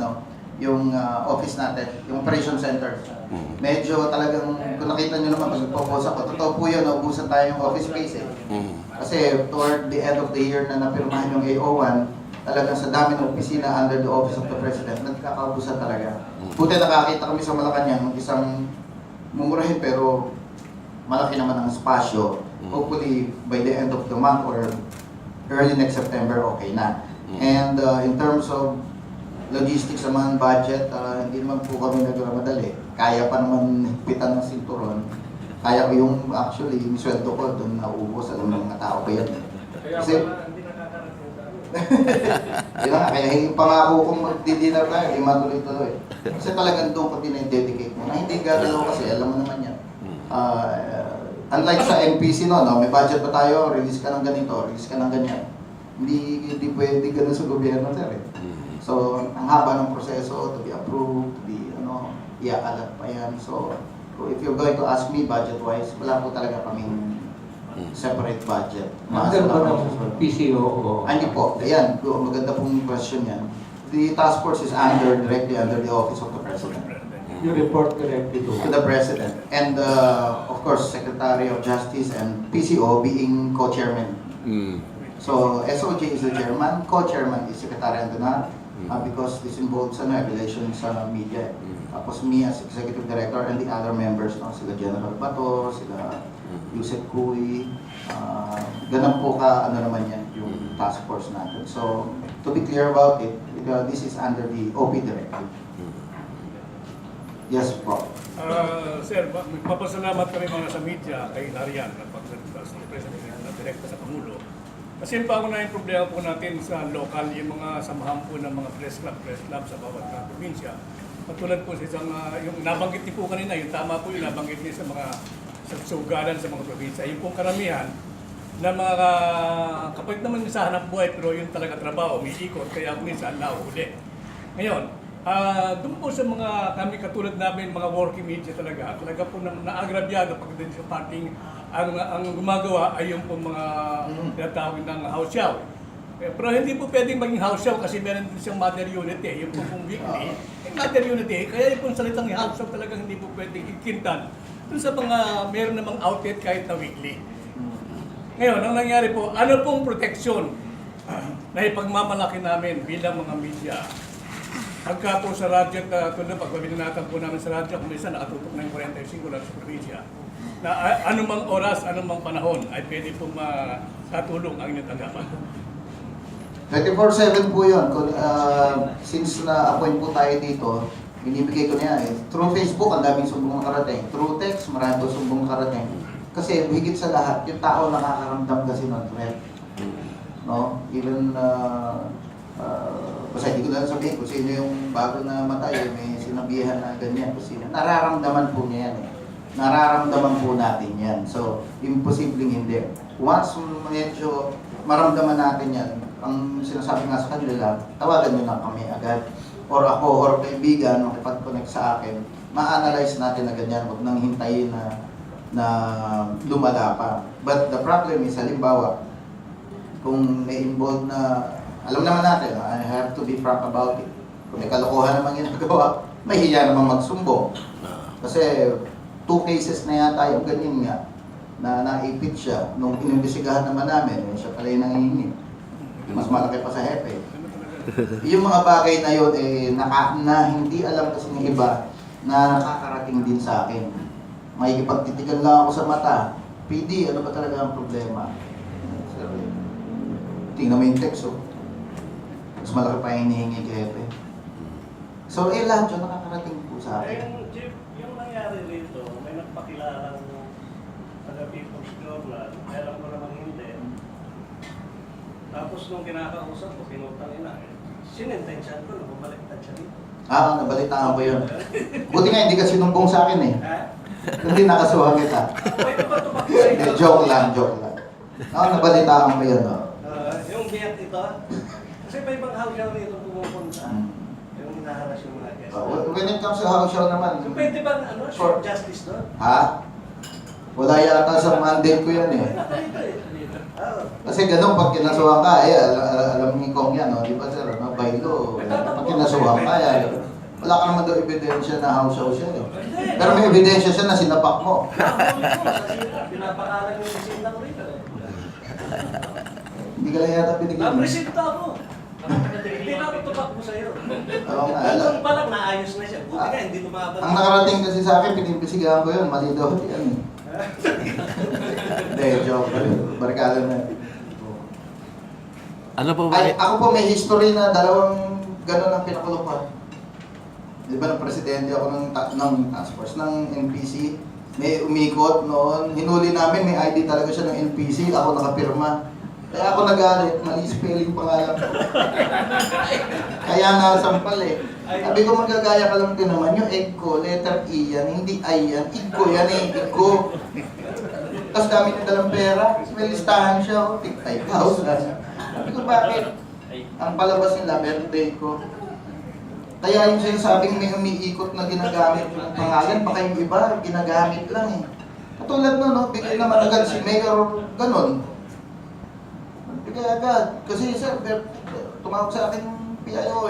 yung office natin, yung operation center. Medyo talagang, kung nakita nyo naman, pag nagpo-post ako, totoo po yun, naubusan tayo yung office space eh. Kasi toward the end of the year na napirmahan yung AO1, talagang sa dami ng opisina under the office of the President, nagkakaubusan talaga. Buti nakakita kami sa Malacanang, isang mumurahin pero malaki naman ang espasyo. Hopefully, by the end of the month or early next September, okay na. And in terms of logistics naman, budget, hindi naman po kami nagmamadali. Kaya pa naman higpitan ng sinturon. Kaya ko yung, actually, yung sweldo ko doon naubos. Alam ng mga tao ko yan. Kasi, yun nga, kaya hindi pangako kung magdi-dinner tayo, hindi matuloy-tuloy. Kasi talagang doon ko dinededicate mo. Na hindi gagalaw kasi, alam mo naman yan. Unlike sa MPC no, may budget pa tayo, release ka ng ganito, release ka ng ganyan. Hindi pwede ganun sa gobyerno, sir eh. So, ang haba ng proseso to be approved, to be, iaalat pa yan. So, if you're going to ask me budget-wise, wala po talaga kaming separate budget. Under ba ng PCO o? Hindi po. Ayan, maganda pong question yan. The task force is directly under the office of the President. You report directly To the President. And, of course, Secretary of Justice and PCO being co-chairman. So, SOJ is the chairman, co-chairman is Secretary Andona, because this involves relations sa media. Tapos me as Executive Director and the other members, no? Sila General Bato, sila Yusef Kui, ganun po ka, ano naman yan, yung task force natin. So, to be clear about it, this is under the OP Directive. Yes, po. Sir, magpapasalamat kami mga sa media kay Hilario na pagsalita sa President na direkta sa Pangulo. Kasi yung pangunahing problema po natin sa local, yung mga samahan po ng mga press club sa bawat probinsya. Patulad po sa isang, yung nabanggit niyo po kanina, yung tama po yung nabanggit niyo sa mga sugadan sa mga probinsya. Yung pong karamihan na mga kapag naman sa hanap buhay, pero yung talaga trabaho, may ikot, kaya minsan nahuli. Ngayon, doon po sa mga kami katulad namin, mga working media talaga po naagrabyado pagdating sa parting ang gumagawa ay yung po mga tinatawag ng house show. Pero hindi po pwedeng maging house show kasi meron din siyang mother unit yung pong weekly. Yung mother unit kaya yung pong salitang house show talagang hindi po pwedeng ikintan dun sa mga meron namang outlet kahit na weekly. Ngayon, ang nangyari po, ano pong proteksyon na ipagmamalaki namin bilang mga media? Pagka po sa radyo, tulad pag binanatan po namin sa radyo, kung minsan nakatutok na yung 45 lang sa probinsya, na anumang oras, anumang panahon ay pwede pong makatulong ang inyong tanggapan. 24/7 po yun. Since na-appoint po tayo dito, binibigay ko niya Through Facebook, ang daming sumbong nakarating. Through text, marami po sumbong nakarating. Kasi higit sa lahat, yung tao nakakaramdam kasi ng threat. No? Even, basta hindi ko na sabihin kung sino yung bago na matay, may sinabihan na ganyan, kung sino. Nararamdaman po niya yan Nararamdaman po natin yan. So, imposibleng hindi. Once medyo maramdaman natin yan, ang sinasabi nga sa kanila, tawagan nyo lang kami agad. Or ako, or kaibigan, makipag-connect sa akin, ma-analyze natin na ganyan, huwag nang hintayin na lumala pa. But the problem is, halimbawa, kung may involved na, alam naman natin, I have to be frank about it. Kung may kalokohan naman ginagawa, may hiya naman magsumbong. Kasi 2 cases na yata yung ganyan nga, na naipit siya. Nung inimbestigahan naman namin, siya pala yung nangihingi. Mas malaki pa sa hepe. Yung mga bagay na yun, na hindi alam kasi ng iba na nakakarating din sa akin. Makikipagtitigan lang ako sa mata. PD, ano ba talaga ang problema? Tingnan mo yung text, mas malaki pa yung hinihingi kay hepe. So, lahat yun nakakarating po sa akin. Yung nangyari rito, may nagpakilalang taga-People's Journal, alam ko naman hindi. Tapos nung kinakausap ko, pinutang ina, sinintensyan ko na bumaliktad siya dito. Nabalitaan ko yun. Buti nga, hindi ka sinumbong sa akin Hindi nakasuha kita. Pwede ba tumakbo sa ito? Joke lang. Nabalitaan ko yun. Yung biyak ito, kasi may ibang house show rito pumupunta. Yung hinaharas yung mga guests. When it comes to house show naman. Pwede ba short justice doon? Wala yata sa mandate ko yan Dito. Kasi ganun, pag kinasuhan ka, alam ni Kong yan, di ba sir, baylo, pag kinasuhan ka, wala ka naman daw ebidensya na house show siya. Pero may ebidensya siya na sinapak mo. Pinapakalan yung resinta ko rito. Hindi ka lang yata pinigyan. Napresenta ako. Hindi na ako tumakbo sa'yo. Oo nga. Doon pa lang naayos na siya. Buti ka, hindi lumabas. Ang nakarating kasi sa akin, pinimbisigahan ko yun, mali daw yan. Hindi, joke. Barkada na. Ano po ba? Ako po may history na dalawang gano'n ang pinakulong ko. Di ba ng presidente ako ng task force ng NPC, may umikot noon, hinuli namin, may ID talaga siya ng NPC, ako nakapirma. Kaya ako nagalit, mali spelling pangalan ko. Kaya nasampal Sabi ko magagaya ka lang din naman, yung Egco, letter E yan, hindi I yan, Egco yan Egco. Tapos dami niya dalang pera, may listahan siya, tig 5,000. Sabi ko bakit? Ang palabas nila, birthday ko. Kaya yung sinasabing may umiikot na ginagamit yung pangalan, baka yung iba, ginagamit lang Katulad no, bigay naman agad si Mayor, ganun. Bigay agad. Kasi sir, tumawag sa akin yung PIO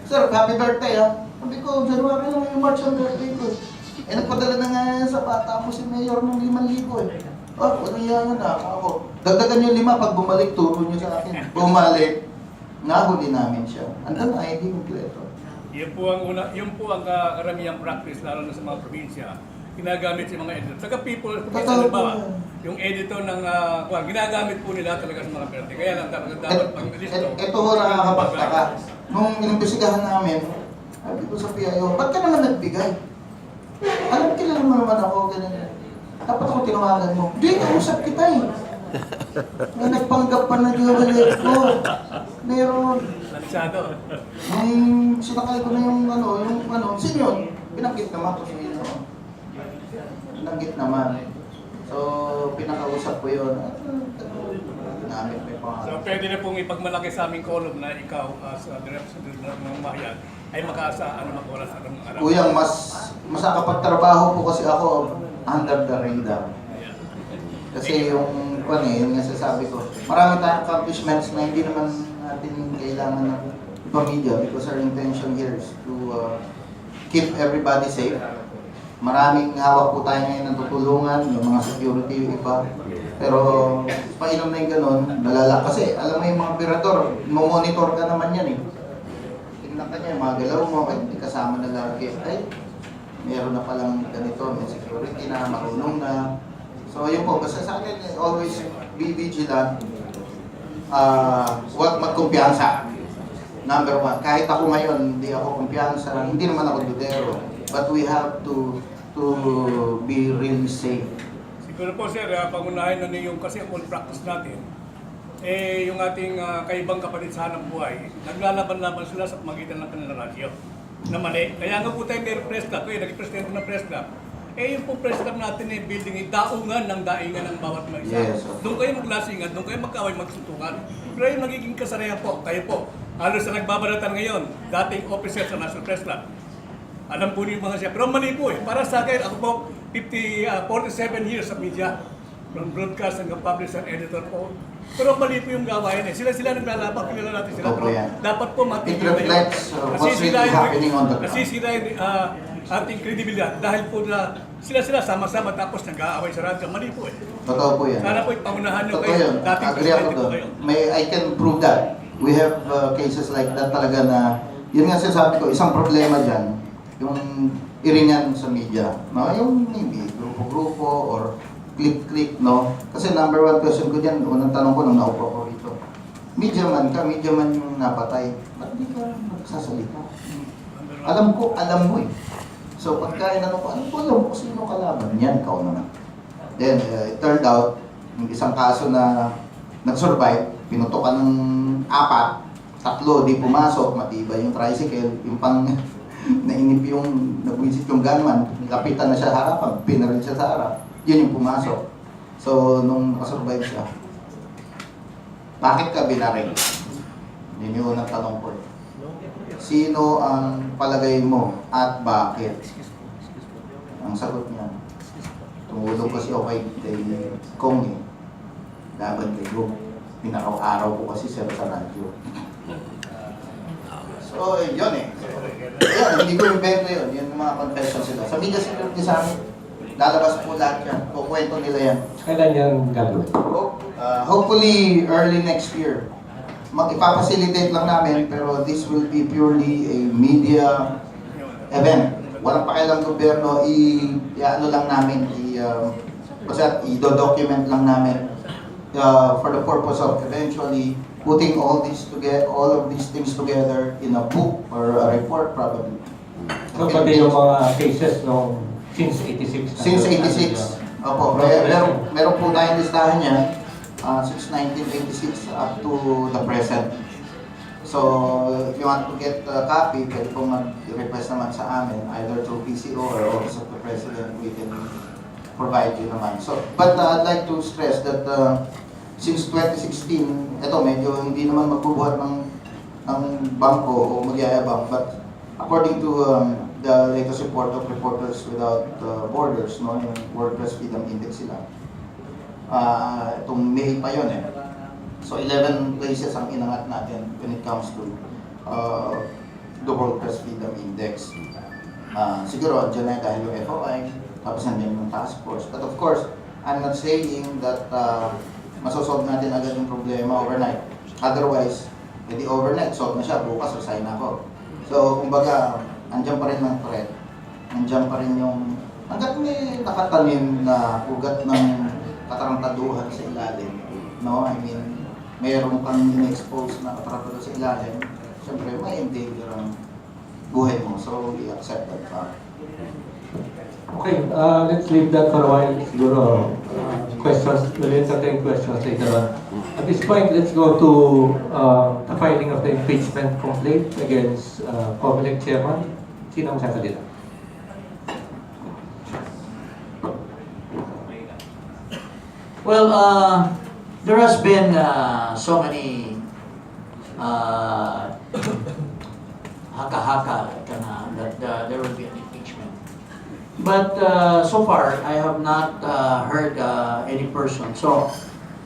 Sir, happy birthday Sabi ko, January lang yung March ang birthday ko. Nagpadala na nga sa bata mo si Mayor ng 5,000 ano yan ako. Dagdagan yung 5 pag bumalik, turo nyo sa akin. Bumalik, nahuli namin siya. Andan na ID kompleto. Yun po ang karamihang practice lalo na sa mga probinsya. Ginagamit sa mga editor. Saka people, halimbawa, yung editor ng ginagamit po nila talaga sa mga perte. Kaya lang dapat pag listo. Ito ho nakakapagtaka. Nung inimbestigahan namin, sabi ko sa PIO, ba't ka naman nagbigay? Kilala mo naman ako, ganyan. Dapat ako tinawagan mo. Di, kausap kita eh. May nagpanggap pa na giveaway ko. Meron. Lansado. Nung sinakay ko na yung sino yun? Binanggit naman to si Binanggit naman. So, pinakausap ko yun. Ginamit may pangalan. So, pwede na pong ipagmalaki sa aming column na ikaw as director ng Mahayan ay makaasaan na mag-oras sa ng araw. Kuyang, mas nakapagtrabaho po kasi ako under the radar. Kasi yung yung nasasabi ko, marami tayong accomplishments na hindi naman natin kailangan ng pamilya because our intention here is to keep everybody safe. Maraming hawak po tayo ngayon ng tutulungan, yung mga security, yung iba. Pero painom na yung ganun, nalala. Kasi alam mo yung mga operador, monitor ka naman yan eh. Tingnan ka niya, yung mga galaw mo, ay hindi kasama na lagi. Ay, meron na palang ganito, may security na, marunong na. So yun po, basta sa akin, always be vigilant. Huwag magkumpiyansa. Number one, kahit ako ngayon, hindi ako kumpiyansa, hindi naman ako dudero. But we have to be really safe. Siguro po sir, pangunahin na yung kasi ang old practice natin, yung ating kaibang kapatid sa hanap buhay, naglalaban-laban sila sa pamagitan ng kanilang radyo na mali. Kaya nga po tayo mayroong press club, naging presidente ng press club. Yung po press club natin building daungan ng daingan ng bawat mga isa. Yes. Doon kayo maglasingan, doon kayo magkaway, magsuntukan. Pero yung nagiging kasarayan po, kayo po, halos sa nagbabaratan ngayon, dating officer sa National Press Club. Alam po niyo mga siya. Pero mali po eh. Para sa akin, ako po, 47 years sa media. From broadcast hanggang publisher, editor po. Pero mali po yung gawain eh. Sila naglalaban, kilala natin sila. Pero dapat po It reflects what's really happening on the ground. Nasisira yung ating kredibilidad. Dahil po na sila sama-sama tapos nag-aaway sa radyo. Mali po eh. Totoo po yan. Sana po ipangunahan nyo Totoo kayo. yun. Dating Agree ako presidente po doon. kayo. I can prove that. We have cases like that talaga na, yun nga sinasabi ko, isang problema dyan, yung iringan sa media. No? Yung maybe grupo-grupo or click-click, no? Kasi number one question ko dyan, unang tanong ko nung naupo ko rito. Media man yung napatay. Ba't di ka magsasalita? Alam mo eh. So pagka inano ko, alam ko sino kalaban? Yan, ikaw naman. Then, it turned out, yung isang kaso na nag-survive, pinutokan ng 4, 3 di pumasok, matibay yung tricycle, yung pang nainip yung, nagwisit yung gunman, lapitan na siya sa harapan, pinaril siya sa harap, yun yung pumasok. So, nung nakasurvive siya, bakit ka binaril? Yun yung unang tanong ko. Sino ang palagay mo at bakit? Ang sagot niya, tumulong kasi ako kay Kong eh. Laban kay Group. Pinaraw-araw ko kasi sila sa radyo. So, yun eh. Ayun, hindi ko invento yun. Yun yung mga confessions sila. Sa media security sa amin, lalabas po lahat yan. Kukwento nila yan. Kailan yan gagawin? Hopefully, early next year. Ipapacilitate lang namin, pero this will be purely a media event. Walang pakialam gobyerno, i-ano lang namin, i-document lang namin for the purpose of eventually putting all of these things together in a book or a report probably. So, pati yung mga cases no, since 86? Since 86. Opo, meron po tayong listahan niya since 1986 up to the present. So, if you want to get a copy, pwede po mag-request naman sa amin, either through PCO or Office of the President, we can provide you naman. So, but I'd like to stress that since 2016, ito medyo hindi naman magbubuhat ng bangko o magyayabang, but according to the latest report of Reporters Without Borders, no, yung World Press Freedom Index sila, itong May pa yun eh. So 11 places ang inangat natin when it comes to the World Press Freedom Index. Siguro dyan na dahil yung FOI, tapos nandiyan yung task force. But of course, I'm not saying that masosolve natin agad yung problema overnight. Otherwise, edi overnight, solve na siya, bukas resign ako. So, kumbaga, andyan pa rin ang threat. Andyan pa rin yung, hanggat may nakatanim na ugat ng katarantaduhan sa ilalim, no? I mean, mayroon kang in-expose na katarantaduhan sa ilalim, siyempre, may endanger ang buhay mo. So, we accept that fact. Okay, let's leave that for a while. Siguro, questions, we'll entertain questions later on. At this point, let's go to the filing of the impeachment complaint against COMELEC chairman. Sino ang sasalita? Well, there has been so many haka-haka that there will be an impeachment. But so far, I have not heard any person. So,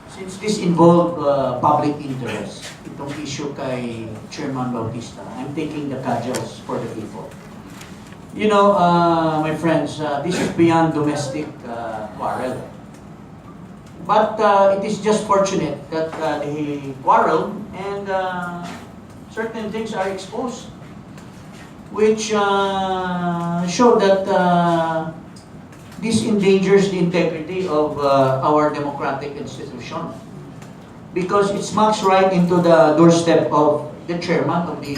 since this involved public interest, itong issue kay Chairman Bautista, I'm taking the cudgels for the people. You know, my friends, this is beyond domestic quarrel. But it is just fortunate that they quarreled and certain things are exposed, which show that this endangers the integrity of our democratic institution, because it smacks right into the doorstep of the chairman of the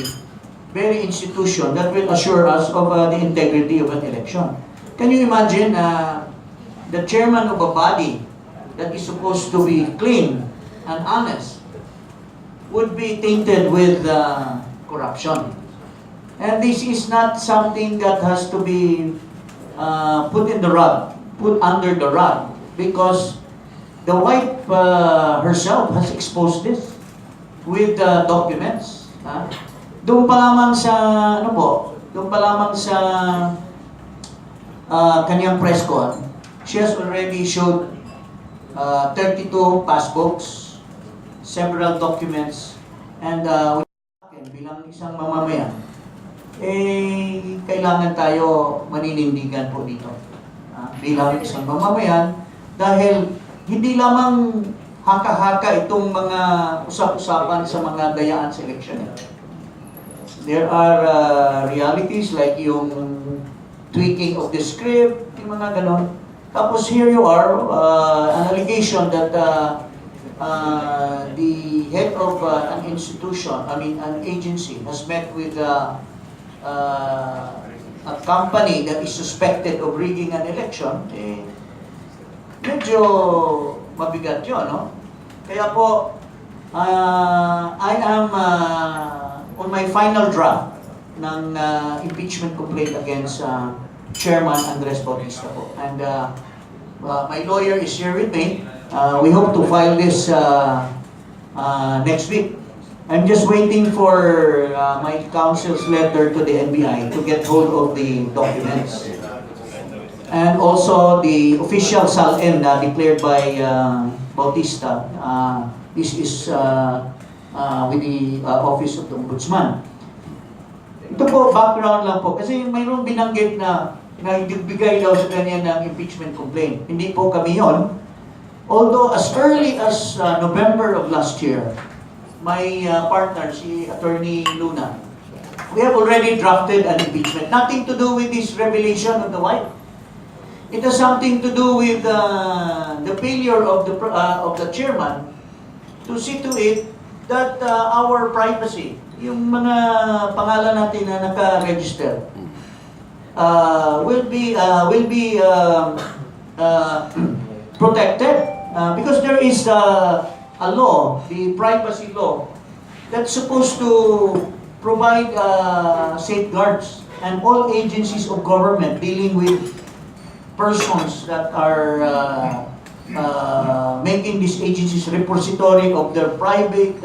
very institution that will assure us of the integrity of an election. Can you imagine the chairman of a body that is supposed to be clean and honest would be tainted with corruption? And this is not something that has to be put under the rug, because the wife herself has exposed this with documents. Doon pa lamang sa, kanyang press con, she has already showed 32 passbooks, several documents, and bilang isang mamamayan, kailangan tayo maninindigan po dito. Bilang isang mamamayan, dahil hindi lamang haka-haka itong mga usap-usapan sa mga dayaan sa eleksyon. There are realities like yung tweaking of the script, yung mga ganon. Tapos here you are, an allegation that the head of an institution, an agency, has met with a company that is suspected of rigging an election. Medyo mabigat yun, no? Kaya po, I am on my final draft ng impeachment complaint against Chairman Andres Bautista po. And my lawyer is here with me. We hope to file this next week. I'm just waiting for my counsel's letter to the NBI to get hold of the documents. And also the official SALN declared by Bautista. This is with the Office of the Ombudsman. Ito po, background lang po. Kasi mayroong binanggit na nagbigay daw sa kanya ng impeachment complaint. Hindi po kami yon. Although as early as November of last year, my partner, si Attorney Luna, we have already drafted an impeachment. Nothing to do with this revelation of the wife. It has something to do with the failure of the chairman to see to it that our privacy, yung mga pangalan natin na naka-register, will be protected because there is a law, the privacy law, that's supposed to provide safeguards, and all agencies of government dealing with persons that are making these agencies repository of their private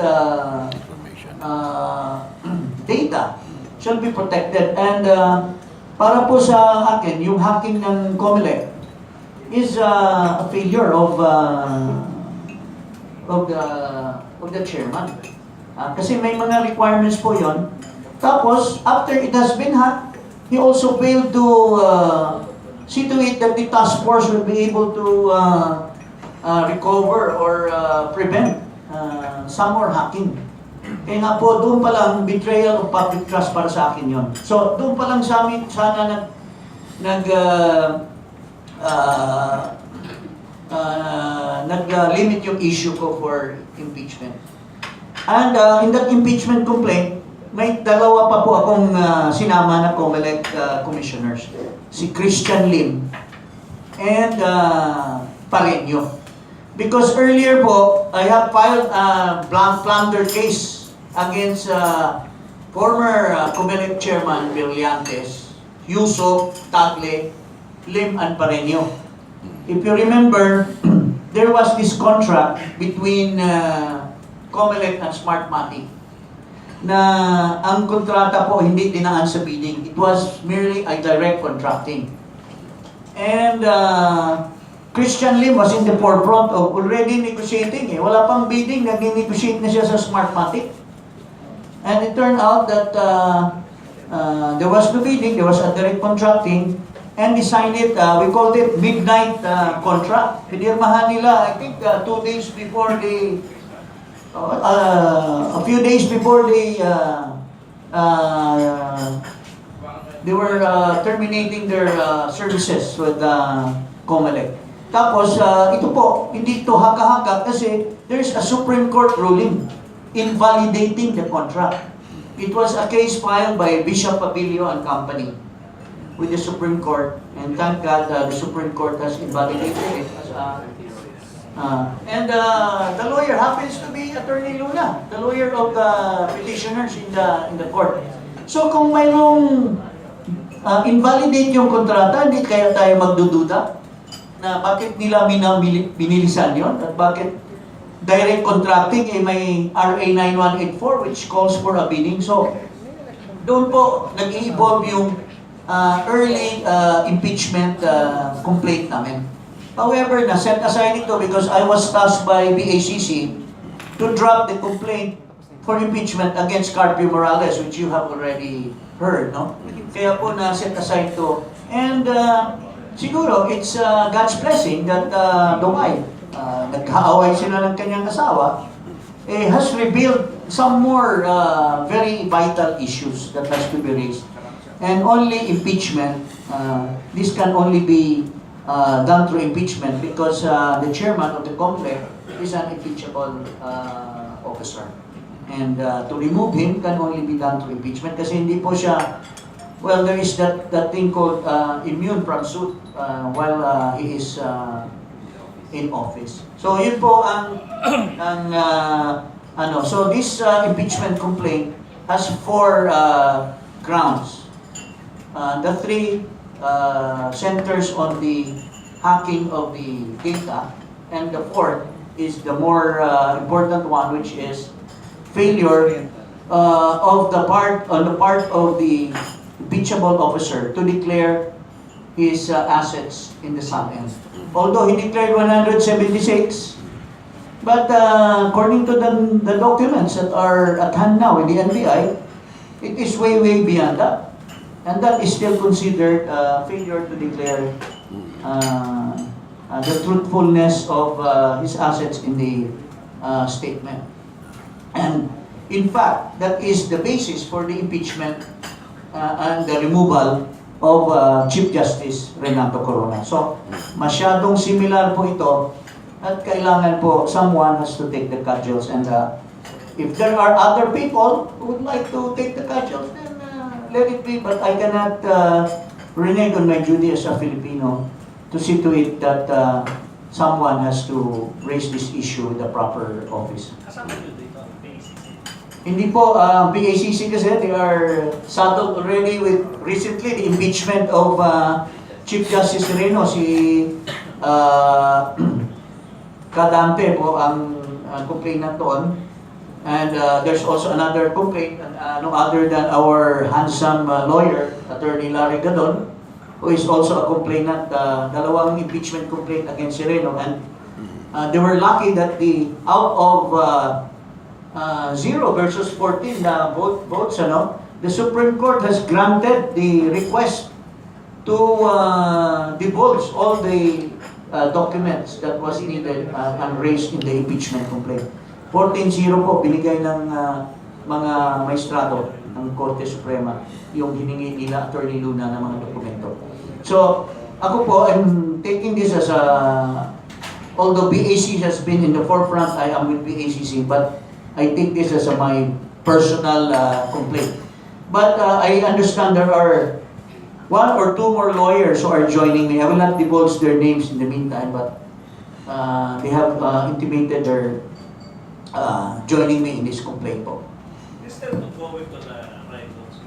data shall be protected. And para po sa akin, yung hacking ng COMELEC is a failure of the chairman. Kasi may mga requirements po yon. Tapos, after it has been hacked, he also failed to see to it that the task force will be able to recover or prevent some more hacking. Kaya nga po, doon pa lang, betrayal of public trust para sa akin yon. So, doon pa lang sa amin, sana nag-limit yung issue ko for impeachment. And in that impeachment complaint, may dalawa pa po akong sinama na COMELEC commissioners. Si Christian Lim and Pareño. Because earlier po, I have filed a plunder case against former COMELEC chairman Brillantes, Yusuf, Tagle, Lim, and Pareño. If you remember, there was this contract between COMELEC and Smartmatic na ang kontrata po hindi dinaan sa bidding. It was merely a direct contracting. And Christian Lim was in the forefront of already negotiating. Wala pang bidding, nag-negotiate na siya sa Smartmatic. And it turned out that there was no bidding, there was a direct contracting, and they signed it, we called it midnight contract. Pinirmahan nila, I think 2 days before the, a few days before they were terminating their services with COMELEC. Tapos, ito po, hindi ito haka-haka kasi there's a Supreme Court ruling invalidating the contract. It was a case filed by Bishop Abilio and Company with the Supreme Court, and thank God the Supreme Court has invalidated it. And the lawyer happens to be Attorney Luna, the lawyer of the petitioners in the court. So kung mayroong invalidate yung kontrata, hindi kaya tayo magdududa na bakit nila binilisan yon at bakit direct contracting may RA 9184 which calls for a bidding. So doon po nag-evolve yung early impeachment complaint namin. However, na-set aside ito because I was tasked by BACC to drop the complaint for impeachment against Carpio Morales, which you have already heard, no? Kaya po na-set aside ito. And siguro, it's God's blessing that the wife, nagkaaway sila ng kanyang asawa, has revealed some more very vital issues that has to be raised. And only impeachment, this can only be done through impeachment because the chairman of the COMELEC is an impeachable officer. And to remove him can only be done through impeachment kasi hindi po siya, well, there is that thing called immune from suit while he is in office. So yun po ang so this impeachment complaint has 4 grounds. The 3 centers on the hacking of the data, and the 4th is the more important one, which is failure on the part of the impeachable officer to declare his assets in the sum end. Although he declared 176, but according to the documents that are at hand now in the NBI, it is way beyond that. And that is still considered failure to declare the truthfulness of his assets in the statement. And in fact, that is the basis for the impeachment and the removal of Chief Justice Renato Corona. So, masyadong similar po ito at kailangan po someone has to take the cudgels. And if there are other people who would like to take the cudgels, then let it be, but I cannot renege on my duty as a Filipino to see to it that someone has to raise this issue with the proper office. Hindi po, BACC kasi, they are saddled already with recently the impeachment of Chief Justice SERENO, si Kadampe po ang complainant doon. And there's also another complaint, no other than our handsome lawyer, Atty. Hilario Gadon, who is also a complainant, dalawang impeachment complaint against SERENO. And they were lucky that out of 0 versus 14 votes, the Supreme Court has granted the request to divulge all the documents that was needed and raised in the impeachment complaint. 14-0 po binigay ng mga maestrado ng Korte Suprema yung hiningi nila Attorney Luna ng mga dokumento. So, ako po, I'm taking this as a, although BAC has been in the forefront, I am with BACC, but I take this as my personal complaint. But I understand there are 1 or 2 more lawyers who are joining me. I will not divulge their names in the meantime, but they have intimated their joining me in this complaint po. Instead of going to the right also,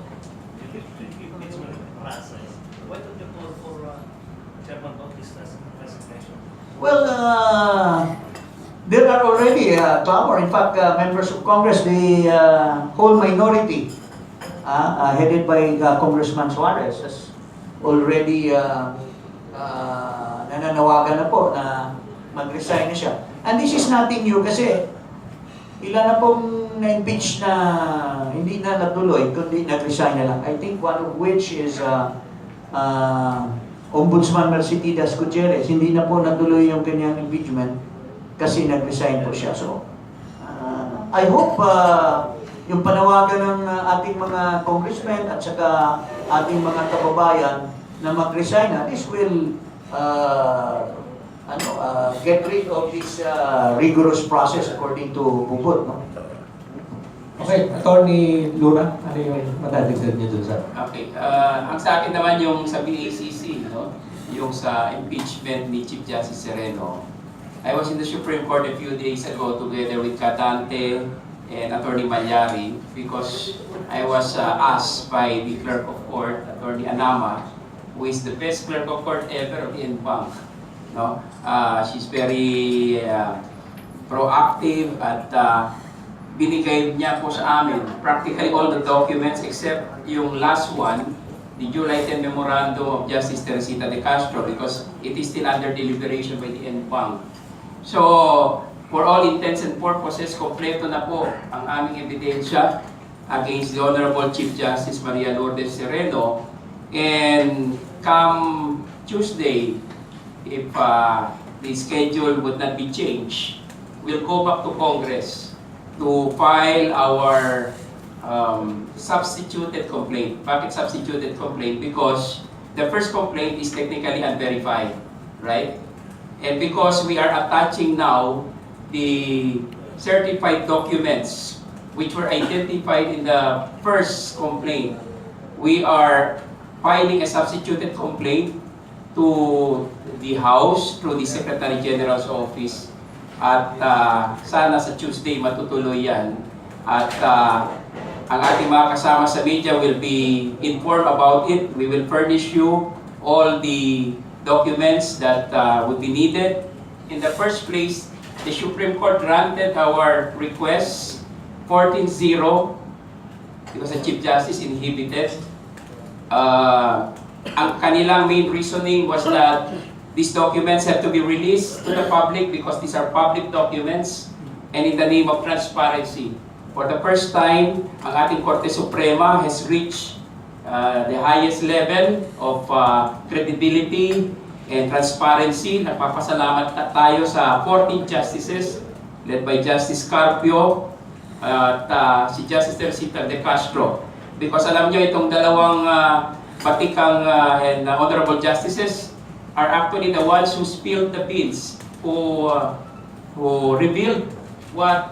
impeachment process, why don't you call for Chairman Bautista's resignation? Well, there are already clamor. In fact, members of Congress, the whole minority, headed by Congressman Suarez, has already nananawagan na po na mag-resign na siya. And this is nothing new kasi ilan na pong na-impeach na hindi na natuloy, kundi nag-resign na lang. I think one of which is Ombudsman Mercedes Gutierrez. Hindi na po natuloy yung kanyang impeachment kasi nag-resign po siya. So, I hope yung panawagan ng ating mga congressmen at saka ating mga kababayan na mag-resign na, this will get rid of this rigorous process according to Bobot. No? Okay, Attorney Luna, ano yung madadagdag niyo dun sa? Okay, ang sa akin naman yung sa BACC, no? Yung sa impeachment ni Chief Justice Sereno. I was in the Supreme Court a few days ago together with Gadon and Attorney Malyari because I was asked by the Clerk of Court, Attorney Anama, who is the best Clerk of Court ever of the NBank. No? She's very proactive at binigay niya po sa amin practically all the documents except yung last one, the July 10 Memorandum of Justice Teresita de Castro, because it is still under deliberation by the NBank. So, for all intents and purposes, kompleto na po ang aming ebidensya against the Honorable Chief Justice Maria Lourdes Sereno. And come Tuesday, if the schedule would not be changed, we'll go back to Congress to file our substituted complaint. Bakit substituted complaint? Because the first complaint is technically unverified, right? And because we are attaching now the certified documents which were identified in the first complaint, we are filing a substituted complaint to the House through the Secretary General's office. At sana sa Tuesday matutuloy yan. At ang ating mga kasama sa media will be informed about it. We will furnish you all the documents that would be needed. In the first place, the Supreme Court granted our request 14-0 because the Chief Justice inhibited. Ang kanilang main reasoning was that these documents have to be released to the public because these are public documents and in the name of transparency. For the first time, ang ating Korte Suprema has reached the highest level of credibility and transparency. Nagpapasalamat tayo sa 14 justices led by Justice Carpio at si Justice Teresita de Castro. Because alam nyo, itong dalawang batikang and honorable justices are actually the ones who spilled the beans, who revealed what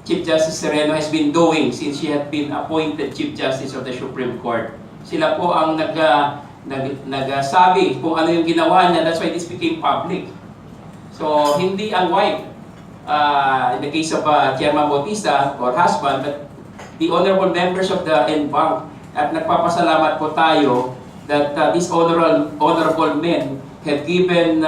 Chief Justice Sereno has been doing since she had been appointed Chief Justice of the Supreme Court. Sila po ang nagsabi kung ano yung ginawa niya. That's why this became public. So, hindi ang wife, in the case of Chairman Bautista or husband, but the honorable members of the NBank. At nagpapasalamat po tayo that these honorable men have given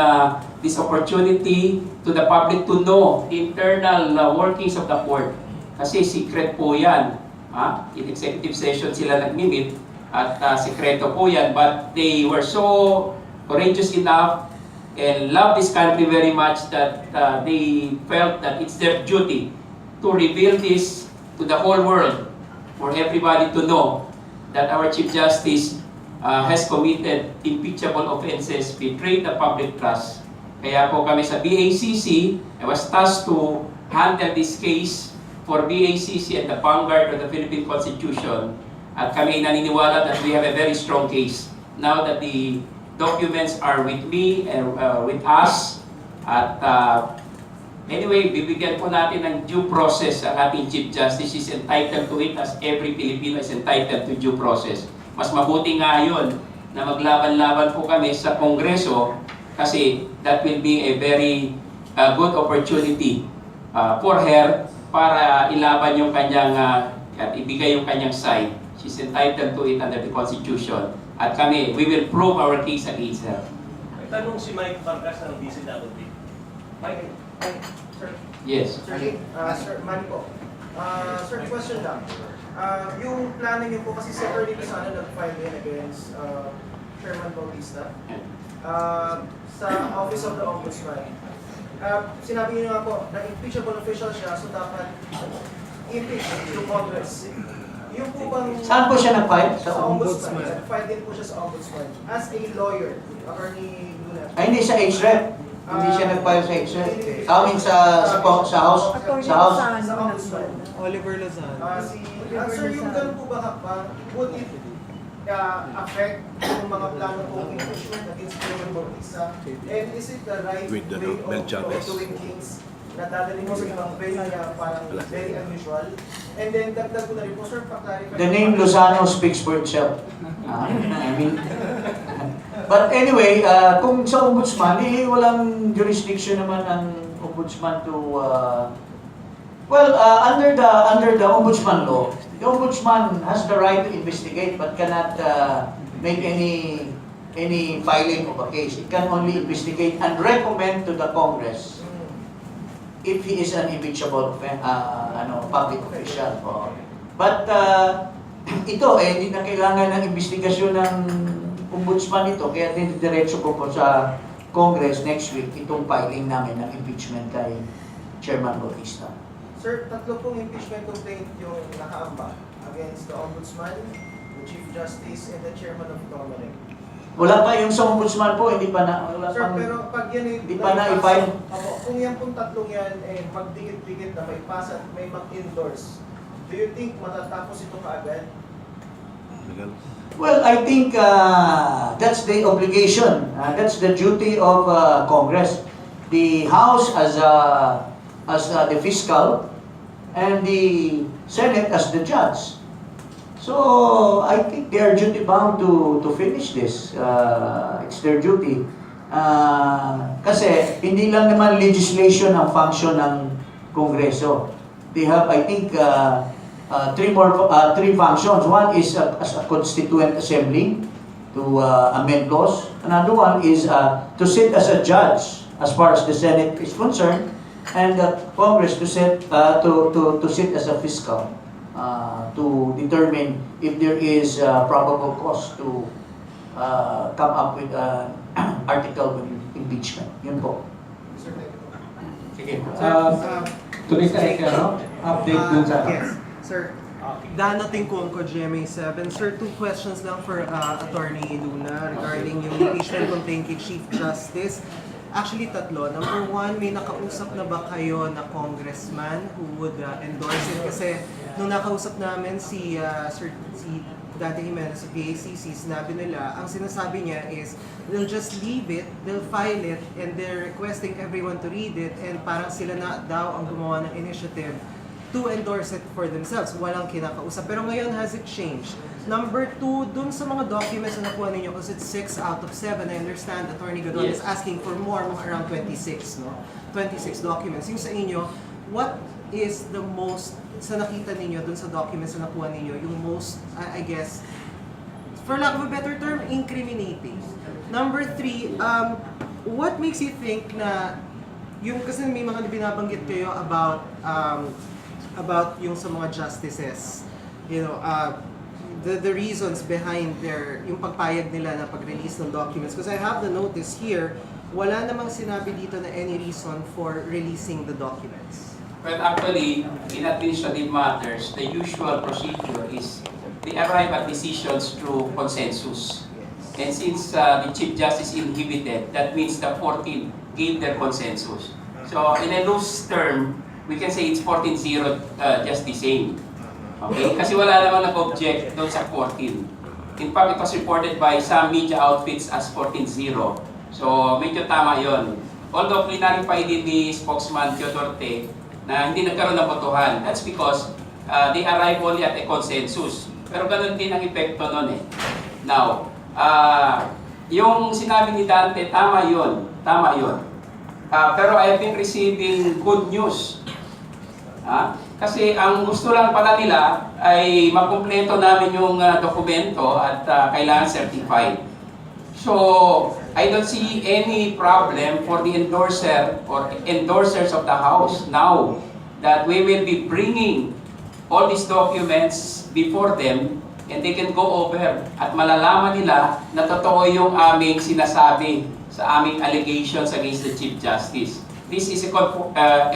this opportunity to the public to know the internal workings of the court. Kasi secret po yan. In executive session sila nag-meet at sekreto po yan. But they were so courageous enough and love this country very much that they felt that it's their duty to reveal this to the whole world for everybody to know that our Chief Justice has committed impeachable offenses, betrayed the public trust. Kaya po kami sa BACC, I was tasked to handle this case for BACC and the vanguard of the Philippine Constitution, at kami naniniwala that we have a very strong case. Now that the documents are with me and with us, at anyway, bibigyan po natin ng due process ang ating Chief Justice. Is entitled to it as every Filipino is entitled to due process. Mas mabuti nga yun na maglaban-laban po kami sa Kongreso kasi that will be a very good opportunity for her para ilaban yung kanyang at ibigay yung kanyang side. She's entitled to it under the Constitution. At kami, we will prove our case against her. May tanong si Mike Vargas ng DCWD. Mike? Sir, Yes. Sir, Manny po. Sir, question lang. Yung plano niyo po kasi si Atty. Sana nag-file din against Chairman Bautista sa Office of the Ombudsman. Sinabi niyo nga po na impeachable official siya, so dapat impeach through Congress. Yung po bang... Saan po siya nag-file? Sa Ombudsman. Nag-file din po siya sa Ombudsman. As a lawyer, Atty. Luna. Ay, hindi sa HREP. Hindi siya nag-file sa HREP. I mean, sa House. Sa House. Sa Ombudsman. Oliver Lozano. Sir, yung ganun po ba hakbang, would it affect yung mga plano pong impeachment against Chairman Bautista? And is it the right With the way Mel of doing things na dadalhin mo sa ibang very, parang very unusual? And then, dagdag ko na rin po, sir, pa-clarify. The name Lozano speaks for itself. I mean, but anyway, kung sa ombudsman, walang jurisdiction naman ang ombudsman to, under the ombudsman law, the ombudsman has the right to investigate but cannot make any filing of a case. It can only investigate and recommend to the Congress if he is an impeachable public official. But ito, hindi na kailangan ng investigasyon ng ombudsman ito, kaya diretso ko po sa Congress next week itong filing namin ng impeachment kay Chairman Bautista. Sir, tatlo pong impeachment complaint yung nakaamba against the Ombudsman, the Chief Justice, and the Chairman of COMELEC. Wala pa yung sa ombudsman po, hindi pa na, wala Sir, pang, pero pag yan ay hindi pa na i-file. Kung yan pong tatlong yan magdikit-dikit na may pasa at may mag-endorse, do you think matatapos ito kaagad? Well, I think that's the obligation. That's the duty of Congress. The House as the fiscal and the Senate as the judge. So I think they are duty bound to finish this. It's their duty. Kasi hindi lang naman legislation ang function ng Kongreso. They have, I think, three functions. One is as a constituent assembly to amend laws. Another one is to sit as a judge as far as the Senate is concerned, and the Congress to sit as a fiscal to determine if there is probable cause to come up with an article of impeachment. Yun po. Sir, thank you. Sige. Tuloy tayo update dun sa... Yes, sir. Danating ko ko GMA7. Sir, 2 questions lang for Attorney Luna regarding yung impeachment complaint kay Chief Justice. Actually, 3. Number 1, may nakausap na ba kayo na congressman who would endorse it? Kasi nung nakausap namin si Dati Jimenez sa PACC, sinabi nila, ang sinasabi niya is, they'll just leave it, they'll file it, and they're requesting everyone to read it, and parang sila na daw ang gumawa ng initiative to endorse it for themselves. Walang kinakausap. Pero ngayon, has it changed? Number 2, dun sa mga documents na nakuha ninyo, because it's 6 out of 7, I understand Attorney Gadon is asking for more, mga around 26, no? 26 documents. Yung sa inyo, what is the most, sa nakita ninyo, dun sa documents na nakuha ninyo, yung most, I guess, for lack of a better term, incriminating? Number 3, what makes you think na, yung kasi may mga binabanggit kayo about yung sa mga justices, you know, the reasons behind yung pagpayag nila na pag-release ng documents. Because I have the notice here, wala namang sinabi dito na any reason for releasing the documents. Well, actually, in administrative matters, the usual procedure is they arrive at decisions through consensus. And since the Chief Justice inhibited, that means the 14 gave their consensus. So, in a loose term, we can say it's 14-0 just the same. Okay? Kasi wala naman nag-object doon sa 14. In fact, it was reported by some media outfits as 14-0. So, medyo tama yon. Although, clarify din ni spokesman Teodorte na hindi nagkaroon ng botohan. That's because they arrive only at a consensus. Pero ganun din ang epekto nun eh. Now, yung sinabi ni Dante, tama yun. Tama yun. Pero I've been receiving good news. Kasi ang gusto lang pala nila ay makumpleto namin yung dokumento at kailangan certified. So, I don't see any problem for the endorser or endorsers of the House now that we will be bringing all these documents before them and they can go over at malalaman nila na totoo yung aming sinasabi sa aming allegations against the Chief Justice. This is a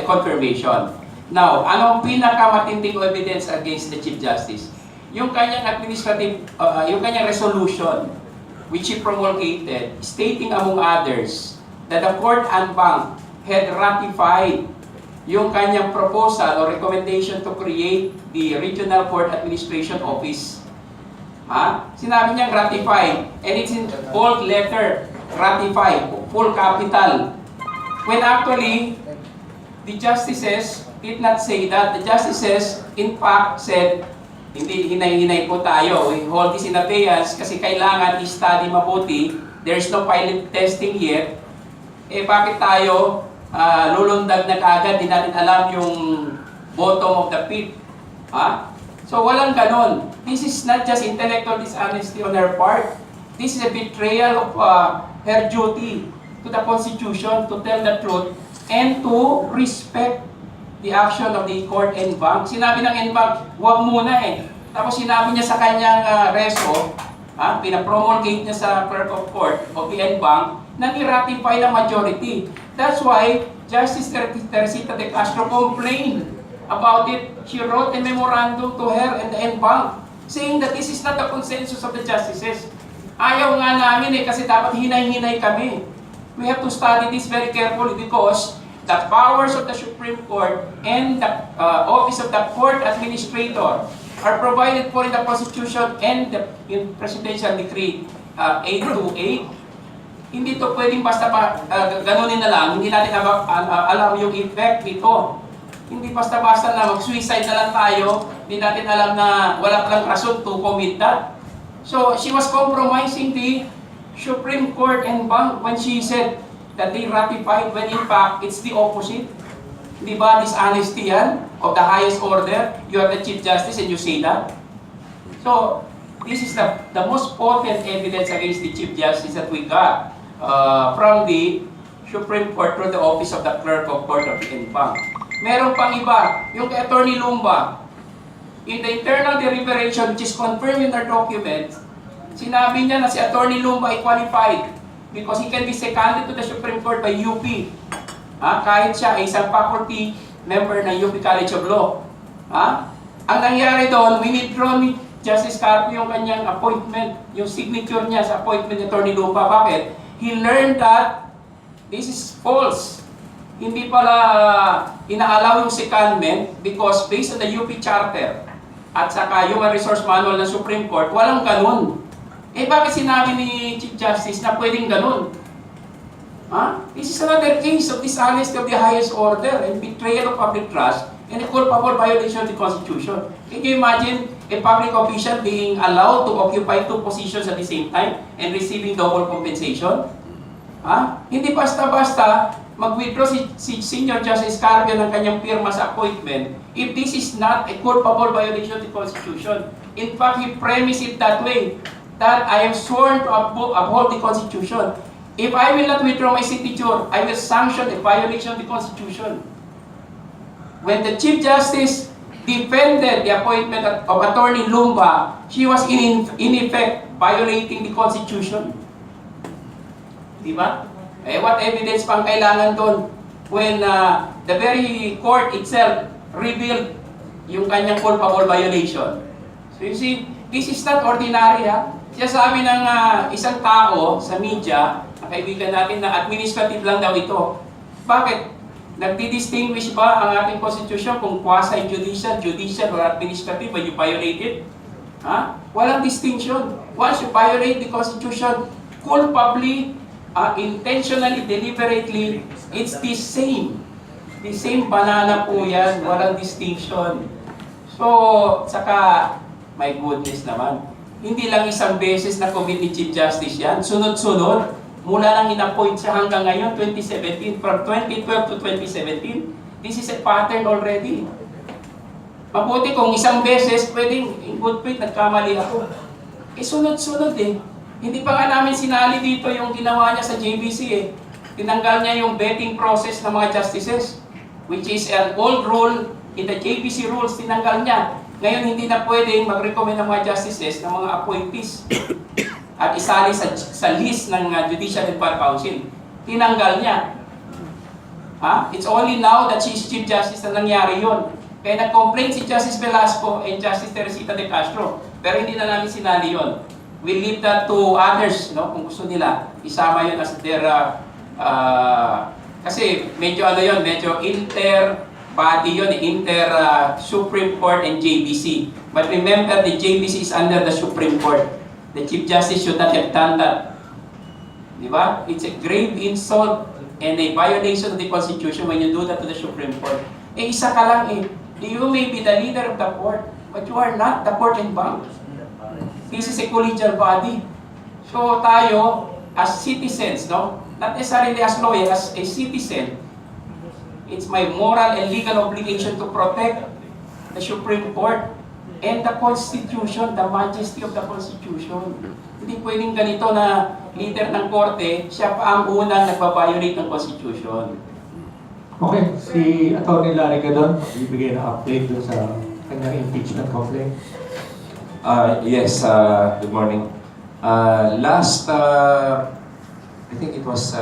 confirmation. Now, anong pinakamatinding evidence against the Chief Justice? Yung kanyang administrative, yung kanyang resolution which he promulgated, stating among others that the court en banc had ratified yung kanyang proposal or recommendation to create the Regional Court Administration Office. Sinabi niyang ratified, and it's in bold letter, ratified, full capital. When actually, the justices did not say that. The justices, in fact, said, hindi hinay-hinay po tayo. We hold this in abeyance kasi kailangan i-study mabuti. There's no pilot testing yet. Bakit tayo lulundag na kaagad? Di natin alam yung bottom of the pit. So walang ganon. This is not just intellectual dishonesty on her part. This is a betrayal of her duty to the Constitution to tell the truth and to respect the action of the court en banc. Sinabi ng en banc, huwag muna eh. Tapos sinabi niya sa kanyang reso, pinapromulgate niya sa clerk of court of the en banc, na ni-ratify ng majority. That's why Justice Teresita de Castro complained about it. She wrote a memorandum to her and the en banc saying that this is not the consensus of the justices. Ayaw nga namin eh kasi dapat hinay-hinay kami. We have to study this very carefully because the powers of the Supreme Court and the Office of the Court Administrator are provided for in the Constitution and in Presidential Decree 828. Hindi to pwedeng basta ganunin na lang, hindi natin alam yung effect nito. Hindi basta-basta na mag-suicide na lang tayo, hindi natin alam na wala palang rason to commit that. So, she was compromising the Supreme Court en banc when she said that they ratified when in fact it's the opposite. Di ba dishonesty yan of the highest order? You are the Chief Justice and you say that? So, this is the most potent evidence against the Chief Justice that we got from the Supreme Court through the Office of the Clerk of Court of the en banc. Meron pang iba, yung kay Atty. Lumba, in the internal deliberation which is confirmed in our document, sinabi niya na si Atty. Lumba ay qualified because he can be seconded to the Supreme Court by UP. Kahit siya ay isang faculty member ng UP College of Law. Ang nangyari doon, withdraw ni Justice Carpio yung kanyang appointment, yung signature niya sa appointment ni Atty. Lumba. Bakit? He learned that this is false. Hindi pala inaalaw yung secondment because based on the UP Charter at saka Human Resource Manual ng Supreme Court, walang ganun. Bakit sinabi ni Chief Justice na pwedeng ganun? This is another case of dishonesty of the highest order and betrayal of public trust and a culpable violation of the Constitution. Can you imagine a public official being allowed to occupy two positions at the same time and receiving double compensation? Hindi basta-basta mag-withdraw si Senior Justice Carpio ng kanyang pirma sa appointment if this is not a culpable violation of the Constitution. In fact, he premised it that way, that I am sworn to uphold the Constitution. If I will not withdraw my signature, I will sanction a violation of the Constitution. When the Chief Justice defended the appointment of Atty. Lumba, she was in effect violating the Constitution. Diba? What evidence pang kailangan doon when the very court itself revealed yung kanyang culpable violation? So you see, this is not ordinary. Siya sabi ng isang tao sa media, na kaibigan natin na administrative lang daw ito. Bakit? Nagdi-distinguish ba ang ating Constitution kung quasi-judicial, judicial, or administrative when you violate it? Ha? Walang distinction. Once you violate the Constitution, culpably, intentionally, deliberately, it's the same. The same banana po yan, walang distinction. So, saka, my goodness naman, hindi lang isang beses na commit ni Chief Justice yan, sunod-sunod, mula nang in-appoint siya hanggang ngayon, 2017, from 2012 to 2017, this is a pattern already. Mabuti kung isang beses, pwedeng, in good faith, nagkamali ako. Eh, sunod-sunod eh. Hindi pa nga namin sinali dito yung ginawa niya sa JBC eh. Tinanggal niya yung vetting process ng mga justices, which is an old rule in the JBC rules, tinanggal niya. Ngayon, hindi na pwedeng mag-recommend ng mga justices ng mga appointees at isali sa list ng Judicial and Bar Council. Tinanggal niya. It's only now that she is Chief Justice na nangyari yun. Kaya nag-complain si Justice Velasco and Justice Teresita de Castro. Pero hindi na namin sinali yun. We leave that to others, no? Kung gusto nila, isama yun as their... kasi medyo ano yun, medyo inter-body yun, Supreme Court and JBC. But remember, the JBC is under the Supreme Court. The Chief Justice should not have done that. Di ba? It's a grave insult and a violation of the Constitution when you do that to the Supreme Court. Eh, isa ka lang eh. You may be the leader of the court, but you are not the court and bank. This is a collegial body. So tayo, as citizens, no? Not necessarily as lawyer, as a citizen, it's my moral and legal obligation to protect the Supreme Court and the Constitution, the majesty of the Constitution. Hindi pwedeng ganito na leader ng korte, siya pa ang unang nagbabiolate ng Constitution. Okay, si Atty. Gadon, bibigay na update dun sa kanyang impeachment complaint. Yes, good morning. I think it was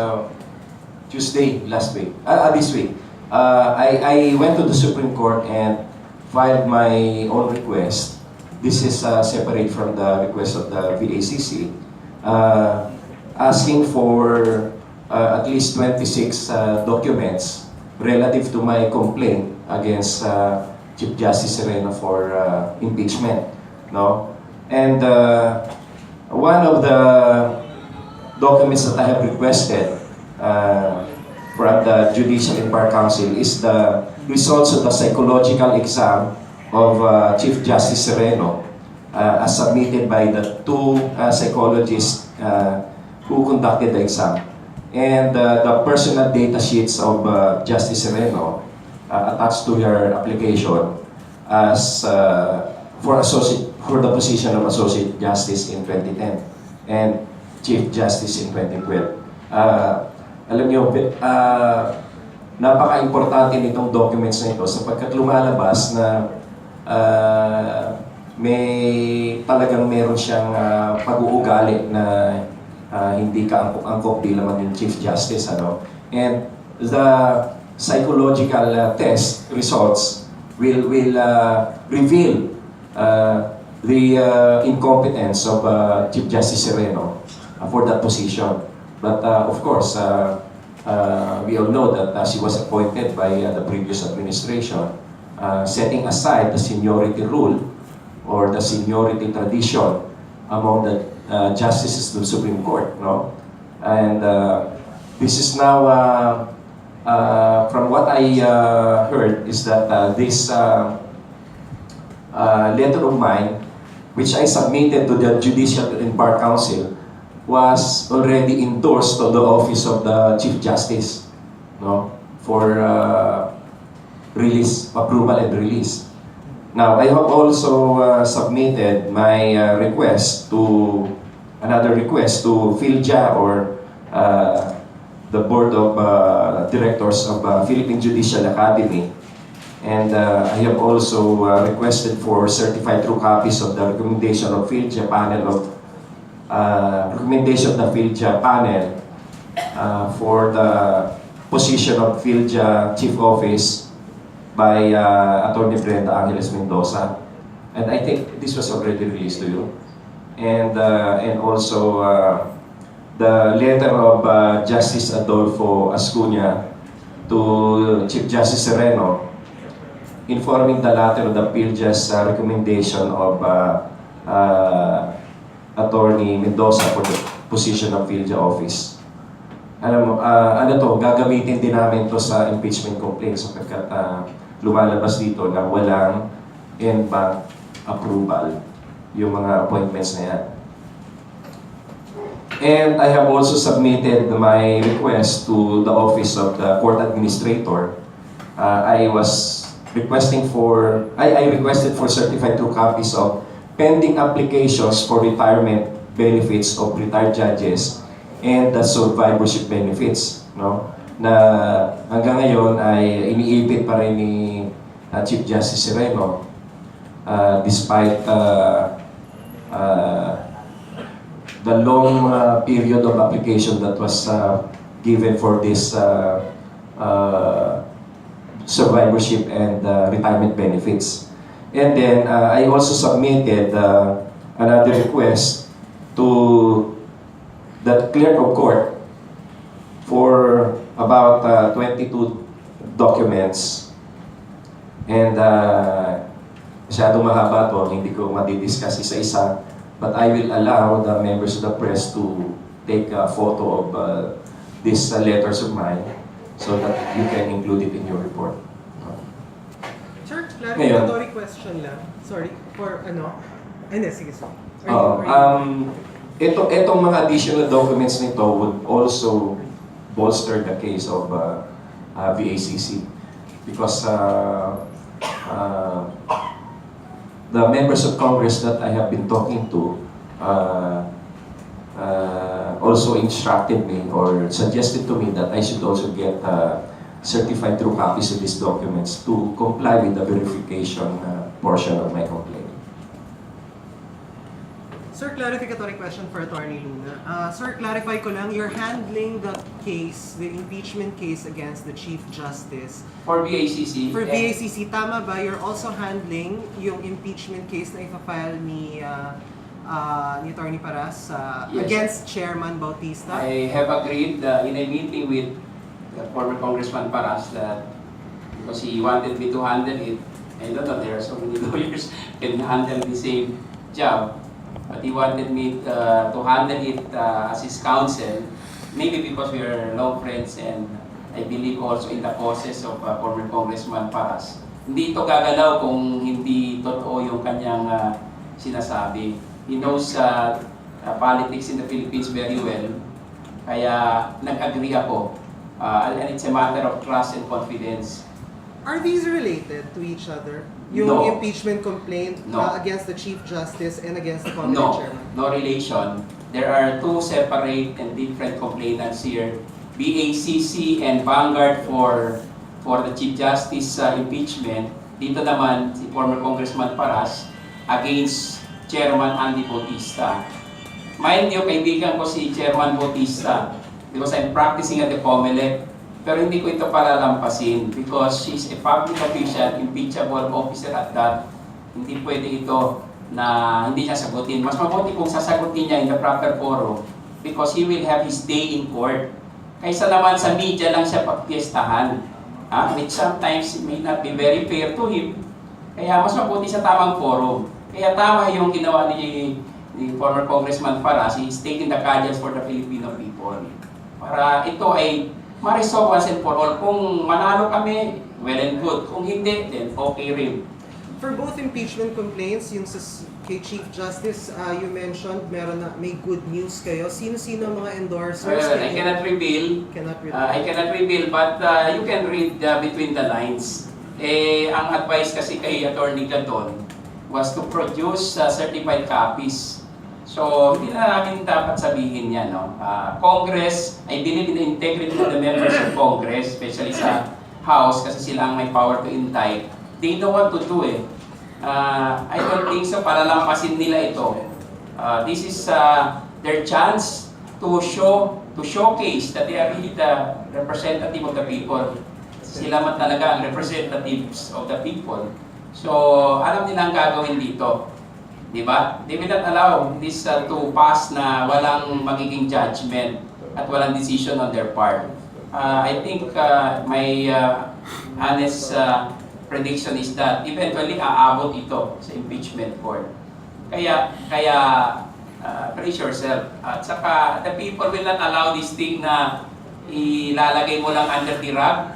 Tuesday last week, this week. I went to the Supreme Court and filed my own request. This is separate from the request of the VACC, asking for at least 26 documents relative to my complaint against Chief Justice Sereno for impeachment. No? And one of the documents that I have requested from the Judicial and Bar Council is the results of the psychological exam of Chief Justice Sereno as submitted by the two psychologists who conducted the exam. And the personal data sheets of Justice Sereno attached to her application as for the position of Associate Justice in 2010 and Chief Justice in 2012. Alam niyo, napaka-importante nitong documents na ito sapagkat lumalabas na talagang meron siyang pag-uugali na hindi ka angkop bilang maging Chief Justice. And the psychological test results will reveal the incompetence of Chief Justice Sereno for that position. But of course, we all know that she was appointed by the previous administration, setting aside the seniority rule or the seniority tradition among the justices to the Supreme Court. No? And this is now, from what I heard, is that this letter of mine, which I submitted to the Judicial and Bar Council, was already endorsed to the office of the Chief Justice, no, for approval and release. Now, I have also submitted my another request to PhilJA or the Board of Directors of Philippine Judicial Academy. And I have also requested for certified true copies of the recommendation of PhilJA panel for the position of PhilJA Chief Office by Atty. Brenda Angeles Mendoza. And I think this was already released to you. And also the letter of Justice Adolfo Ascuna to Chief Justice Sereno, informing the latter of the PhilJust's recommendation of Attorney Mendoza for the position of PhilJust office. Alam mo, gagamitin din namin to sa impeachment complaint sapagkat lumalabas dito na walang en-bank approval yung mga appointments na yan. And I have also submitted my request to the Office of the Court Administrator. I requested for certified true copies of pending applications for retirement benefits of retired judges and the survivorship benefits, no? Na hanggang ngayon ay iniipit pa rin ni Chief Justice Sereno despite the long period of application that was given for this survivorship and retirement benefits. And then I also submitted another request to the clerk of court for about 22 documents. And masyadong mahaba to, hindi ko madidiscuss isa-isa. But I will allow the members of the press to take a photo of these letters of mine so that you can include it in your report. Sir, clarificatory question lang. Sorry, for ano? Hindi, sige, sorry. Itong mga additional documents nito would also bolster the case of VACC because the members of Congress that I have been talking to also instructed me or suggested to me that I should also get certified true copies of these documents to comply with the verification portion of my complaint. Sir, clarificatory question for Attorney Luna. Sir, clarify ko lang, you're handling the case, the impeachment case against the Chief Justice. For VACC. For VACC, tama ba? You're also handling yung impeachment case na ipa-file ni Attorney Paras Yes. against Chairman Bautista? I have agreed in a meeting with the former Congressman Paras that because he wanted me to handle it, I don't know, there are so many lawyers can handle the same job. But he wanted me to handle it as his counsel, maybe because we are long friends and I believe also in the causes of former Congressman Paras. Hindi ito gagalaw kung hindi totoo yung kanyang sinasabi. He knows politics in the Philippines very well, kaya nag-agree ako. And it's a matter of trust and confidence. Are these related to each other? Yung No. impeachment complaint No. Against the Chief Justice and against the COMELEC Chairman? No relation. There are two separate and different complainants here. BACC and Vanguard for the Chief Justice impeachment. Dito naman si former Congressman Paras against Chairman Andy Bautista. Mind you, kaibigan ko si Chairman Bautista because I'm practicing at the COMELEC. Pero hindi ko ito palalampasin because she's a public official, impeachable officer at that. Hindi pwede ito na hindi niya sagutin. Mas mabuti kung sasagutin niya in the proper forum because he will have his day in court. Kaysa naman sa media lang siya pagpiestahan. Which sometimes may not be very fair to him. Kaya mas mabuti sa tamang forum. Kaya tama yung ginawa ni former Congressman Paras, he's taking the cudgels for the Filipino people. Para ito ay ma-resolve once and for all. Kung manalo kami, well and good. Kung hindi, then okay rin. For both impeachment complaints, yung kay Chief Justice, you mentioned may good news kayo. Sino-sino ang mga endorsers? Well, I cannot reveal. I cannot reveal, but you can read between the lines. Ang advice kasi kay Atty. Gadon was to produce certified copies. So, hindi na namin dapat sabihin yan. No? Congress, I believe in the integrity of the members of Congress, especially sa House, kasi sila ang may power to indict. They know what to do I don't think so, palalampasin nila ito. This is their chance to showcase that they are really the representative of the people. Sila man talaga ang representatives of the people. So, alam nila ang gagawin dito. Diba? They will not allow this to pass na walang magiging judgment at walang decision on their part. I think my honest prediction is that eventually aabot ito sa impeachment court. Kaya brace yourself. At saka the people will not allow this thing na ilalagay mo lang under the rug,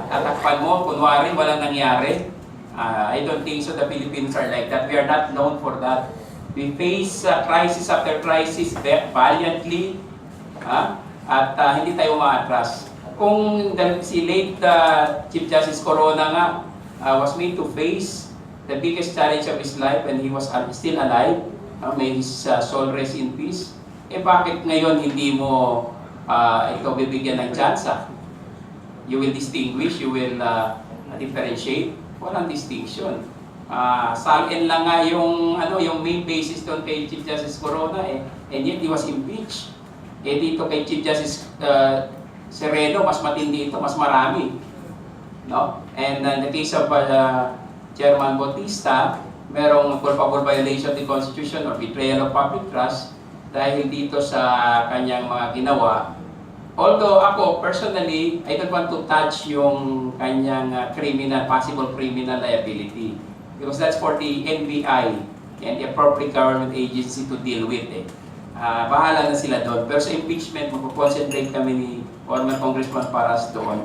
tatakpan mo, kunwari walang nangyari. I don't think so. The Philippines are like that. We are not known for that. We face crisis after crisis valiantly, at hindi tayo maatras. Kung si late Chief Justice Corona nga was made to face the biggest challenge of his life when he was still alive, may his soul rest in peace, bakit ngayon hindi mo ikaw bibigyan ng tsansa? You will distinguish, you will differentiate. Walang distinction. Salin lang nga yung main basis doon kay Chief Justice Corona and yet he was impeached. Dito kay Chief Justice Sereno, mas matindi ito, mas marami. No? And in the case of Chairman Bautista, merong culpable violation of the Constitution or betrayal of public trust dahil dito sa kanyang mga ginawa. Although ako, personally, I don't want to touch yung kanyang possible criminal liability. Because that's for the NBI and the appropriate government agency to deal with. Bahala na sila doon. Pero sa impeachment, mag-concentrate kami ni former Congressman Paras doon.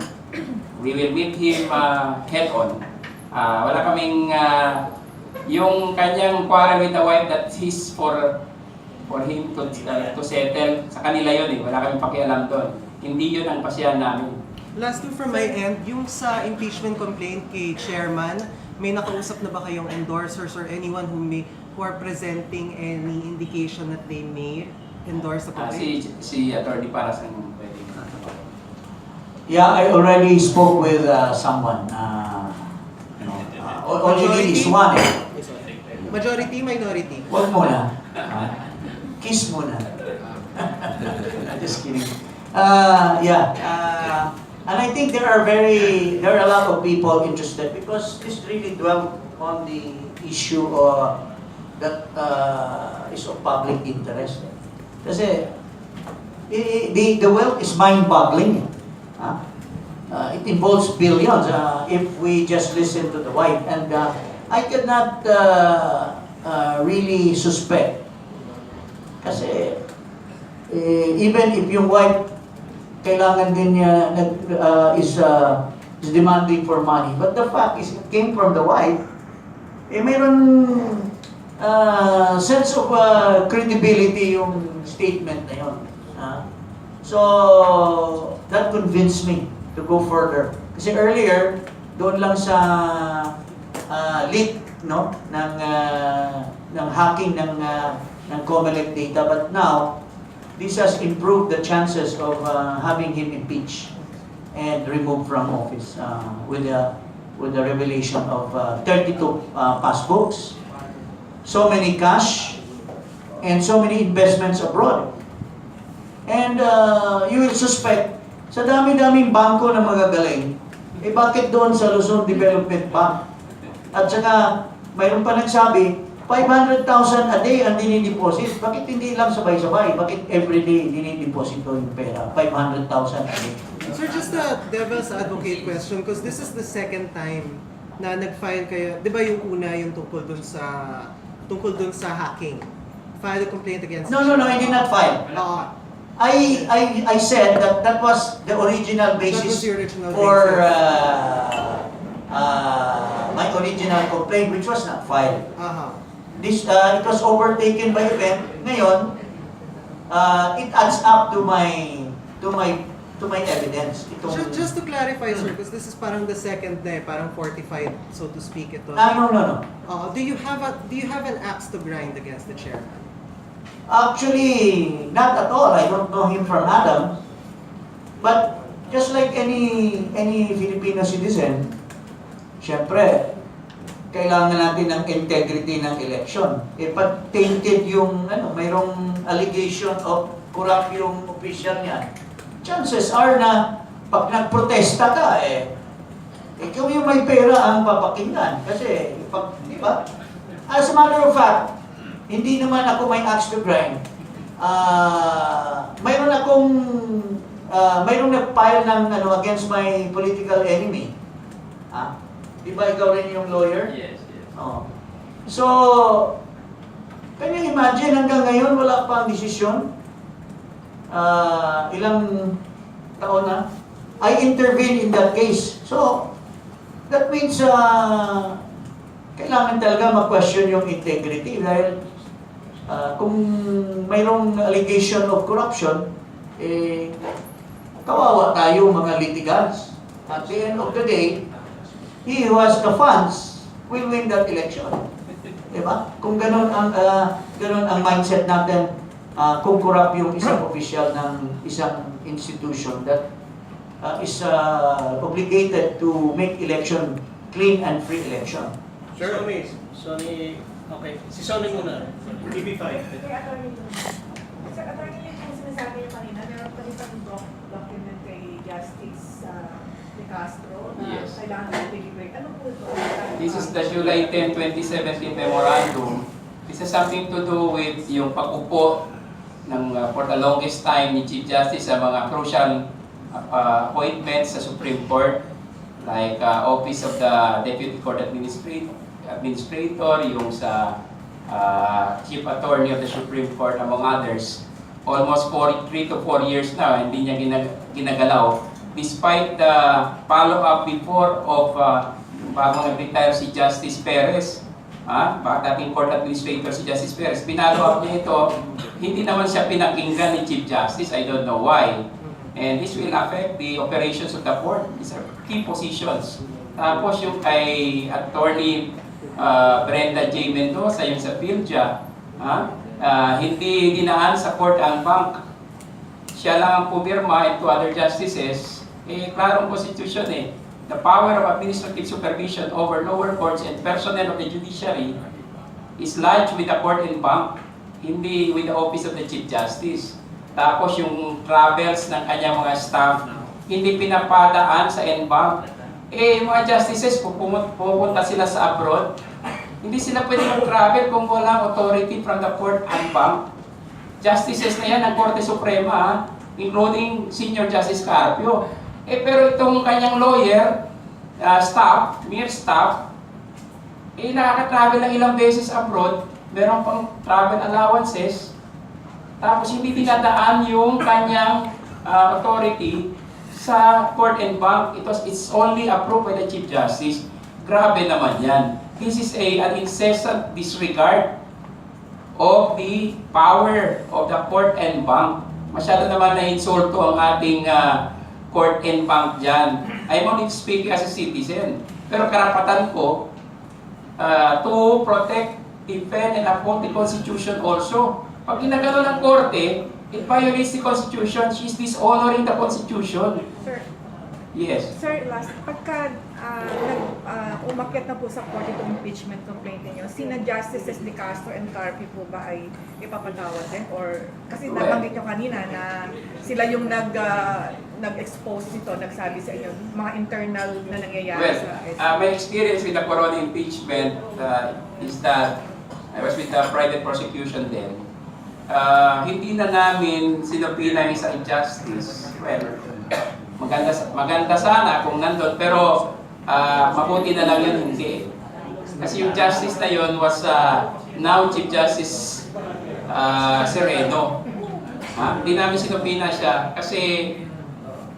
We will meet him head-on. Wala kaming, yung kanyang quarrel with the wife, that is for him to settle. Sa kanila yun wala kaming pakialam doon. Hindi yun ang pasiyahan namin. Last two from my end, yung sa impeachment complaint kay Chairman, may nakausap na ba kayong endorsers or anyone who are presenting any indication that they may endorse the complaint? Si Atty. Paras ang pwede. Yeah, I already spoke with someone. Only is one. Majority, minority? Huwag muna. Kiss muna. Just kidding. And I think there are a lot of people interested because this really dwelt on the issue that is of public interest. Kasi the wealth is mind-boggling. It involves billions if we just listen to the wife. And I cannot really suspect. Kasi even if yung wife kailangan din niya is demanding for money. But the fact is, it came from the wife. Mayroon sense of credibility yung statement na yun. So, that convinced me to go further. Kasi earlier, doon lang sa leak, no, ng hacking ng COMELEC data. But now, this has improved the chances of having him impeached and removed from office with the revelation of 32 passbooks, so many cash, and so many investments abroad. And you will suspect, sa dami-daming bangko na magagaling, bakit doon sa Luzon Development Bank? At saka, mayroon pa nagsabi, 500,000 a day ang dinideposit. Bakit hindi lang sabay-sabay? Bakit everyday dinideposito yung pera? 500,000 a day. Sir, just a devil's advocate question because this is the second time na nag-file kayo. Di ba yung una yung tungkol dun sa hacking? File a complaint against... No, I did not file. I said that was the original basis for my original complaint, which was not filed. This it was overtaken by event. Ngayon, it adds up to my evidence. Just to clarify, sir, because this is parang the second na parang fortified, so to speak, ito. No. Do you have an axe to grind against the chairman? Actually, not at all. I don't know him from Adam. But just like any Filipino citizen, syempre, kailangan natin ng integrity ng election. Pag tainted yung, mayroong allegation of corrupt yung official niya, chances are na pag nagprotesta ka, ikaw yung may pera ang papakinggan. Kasi, di ba? As a matter of fact, hindi naman ako may axe to grind. Mayroon akong mayroong nag-file ng against my political enemy. Ha? Di ba ikaw rin yung lawyer? Yes, yes. Oh. So, can you imagine hanggang ngayon wala pang desisyon? Ilang taon na? I intervened in that case. So, that means kailangan talaga ma-question yung integrity dahil kung mayroong allegation of corruption, kawawa tayo mga litigants. At the end of the day, he who has the funds will win that election. Diba? Kung ganun ang mindset natin, kung corrupt yung isang official ng isang institution that is obligated to make election clean and free election. Sir, Sonny, okay. Si Sonny muna. TV5. Sir, attorney yung sinasabi niyo kanina, meron pa rin pang document kay Justice De Castro na Yes. kailangan na deliberate. Ano po ito? This is the July 10, 2017 memorandum. This has something to do with yung pag-upo ng for the longest time ni Chief Justice sa mga crucial appointments sa Supreme Court, like Office of the Deputy Court Administrator, yung sa Chief Attorney of the Supreme Court, among others. Almost 3 to 4 years na, hindi niya ginagalaw. Despite the follow-up before of bago nag-retire si Justice Perez, dating Court Administrator si Justice Perez, pinalo-up niya ito, hindi naman siya pinakinggan ni Chief Justice, I don't know why. And this will affect the operations of the court. These are key positions. Tapos yung kay Attorney Brenda J. Mendoza, yung sa PhilJA, hindi dinaan sa court ang bank. Siya lang ang pumirma and two other justices. Klarong constitution The power of administrative supervision over lower courts and personnel of the judiciary is lodged with the court and bank, hindi with the office of the Chief Justice. Tapos yung travels ng kanyang mga staff, hindi pinapadaan sa NBank. Mga justices, kung pupunta sila sa abroad, hindi sila pwede mag-travel kung walang authority from the court and bank. Justices na yan ng Korte Suprema, including Senior Justice Carpio. Pero itong kanyang lawyer, mere staff, nakaka-travel ng ilang beses abroad, meron pang travel allowances, tapos hindi dinadaan yung kanyang authority sa court and bank. It's only approved by the Chief Justice. Grabe naman yan. This is an incessant disregard of the power of the court and bank. Masyado naman na-insulto ang ating court and bank dyan. I'm only speaking as a citizen. Pero karapatan ko to protect, defend, and uphold the Constitution also. Pag ginagano ng korte, it violates the Constitution. She's dishonoring the Constitution. Sir, Yes. Sir, last, pagka umakyat na po sa court itong impeachment complaint niyo, sina Justices De Castro and Carpio po ba ay ipapatawad din? Or, kasi nabanggit nyo kanina na sila yung nag-expose nito, nagsabi sa inyo, mga internal na nangyayari sa SERENO. My experience with the Corona impeachment is that I was with the private prosecution then. Hindi na namin sinupina yung sa injustice. Well, maganda sana kung nandun, pero mabuti na lang yun hindi. Kasi yung justice na yun was now Chief Justice Sereno. Hindi namin sinupina siya kasi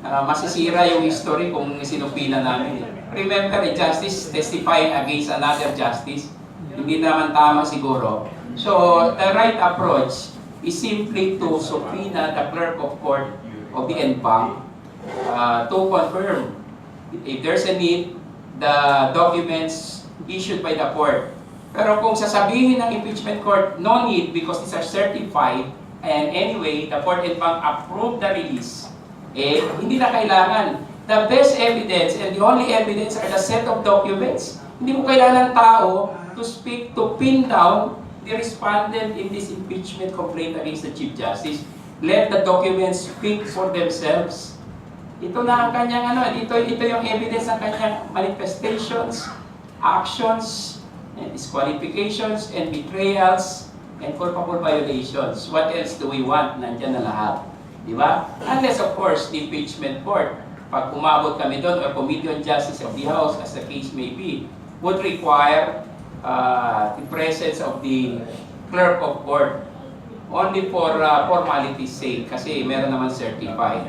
masisira yung history kung sinupina namin. Remember, a justice testifying against another justice. Hindi naman tama siguro. So, the right approach is simply to subpoena the clerk of court of the NBank to confirm if there's a need, the documents issued by the court. Pero kung sasabihin ng impeachment court, no need because these are certified, and anyway, the court and bank approved the release, hindi na kailangan. The best evidence and the only evidence are the set of documents. Hindi mo kailangan ng tao to speak, to pin down the respondent in this impeachment complaint against the Chief Justice. Let the documents speak for themselves. Ito na ang kanyang ito yung evidence ng kanyang manifestations, actions, and disqualifications, and betrayals, and culpable violations. What else do we want? Nandiyan na lahat. Di ba? Unless of course, the impeachment court, pag umabot kami doon, or Committee on Justice of the House, as the case may be, would require the presence of the clerk of court only for formality's sake, kasi meron naman certified.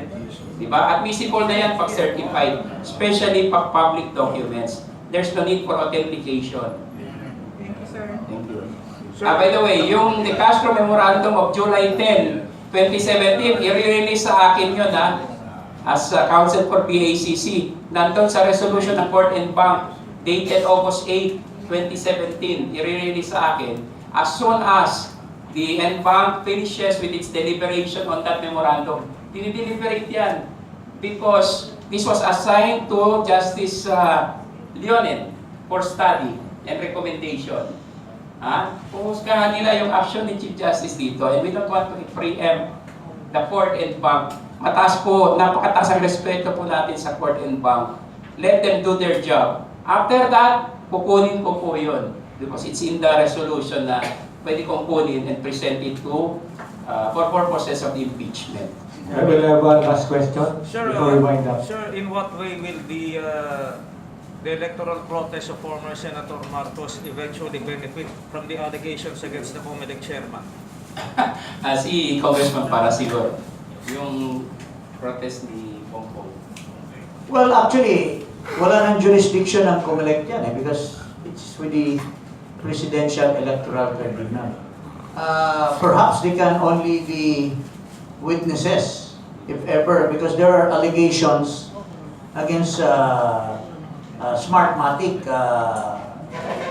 Diba? Admissible na yan pag certified, especially pag public documents. There's no need for authentication. Thank you, sir. Thank you. By the way, yung De Castro Memorandum of July 10, 2017, i-release sa akin yun as counsel for PACC. Nandun sa resolution ng Court and Bank dated August 8, 2017, i-release sa akin as soon as the NBank finishes with its deliberation on that memorandum. Dinideliberate yan because this was assigned to Justice Leonen for study and recommendation. Pumusgahan nila yung action ni Chief Justice dito, and we don't want to preempt the Court and Bank. Mataas po, napakataas ang respeto po natin sa Court and Bank. Let them do their job. After that, kukunin ko po yun because it's in the resolution na pwede kong kunin and present it to for purposes of the impeachment. I will have one last question Sure, before we wind up. sure, in what way will the electoral protest of former Senator Marcos eventually benefit from the allegations against the COMELEC chairman? Si Congressman para siguro, yung protest ni Pongpong. Well, actually, wala nang jurisdiction ng COMELEC yan because it's with the Presidential Electoral Tribunal. Perhaps they can only be witnesses, if ever, because there are allegations against Smartmatic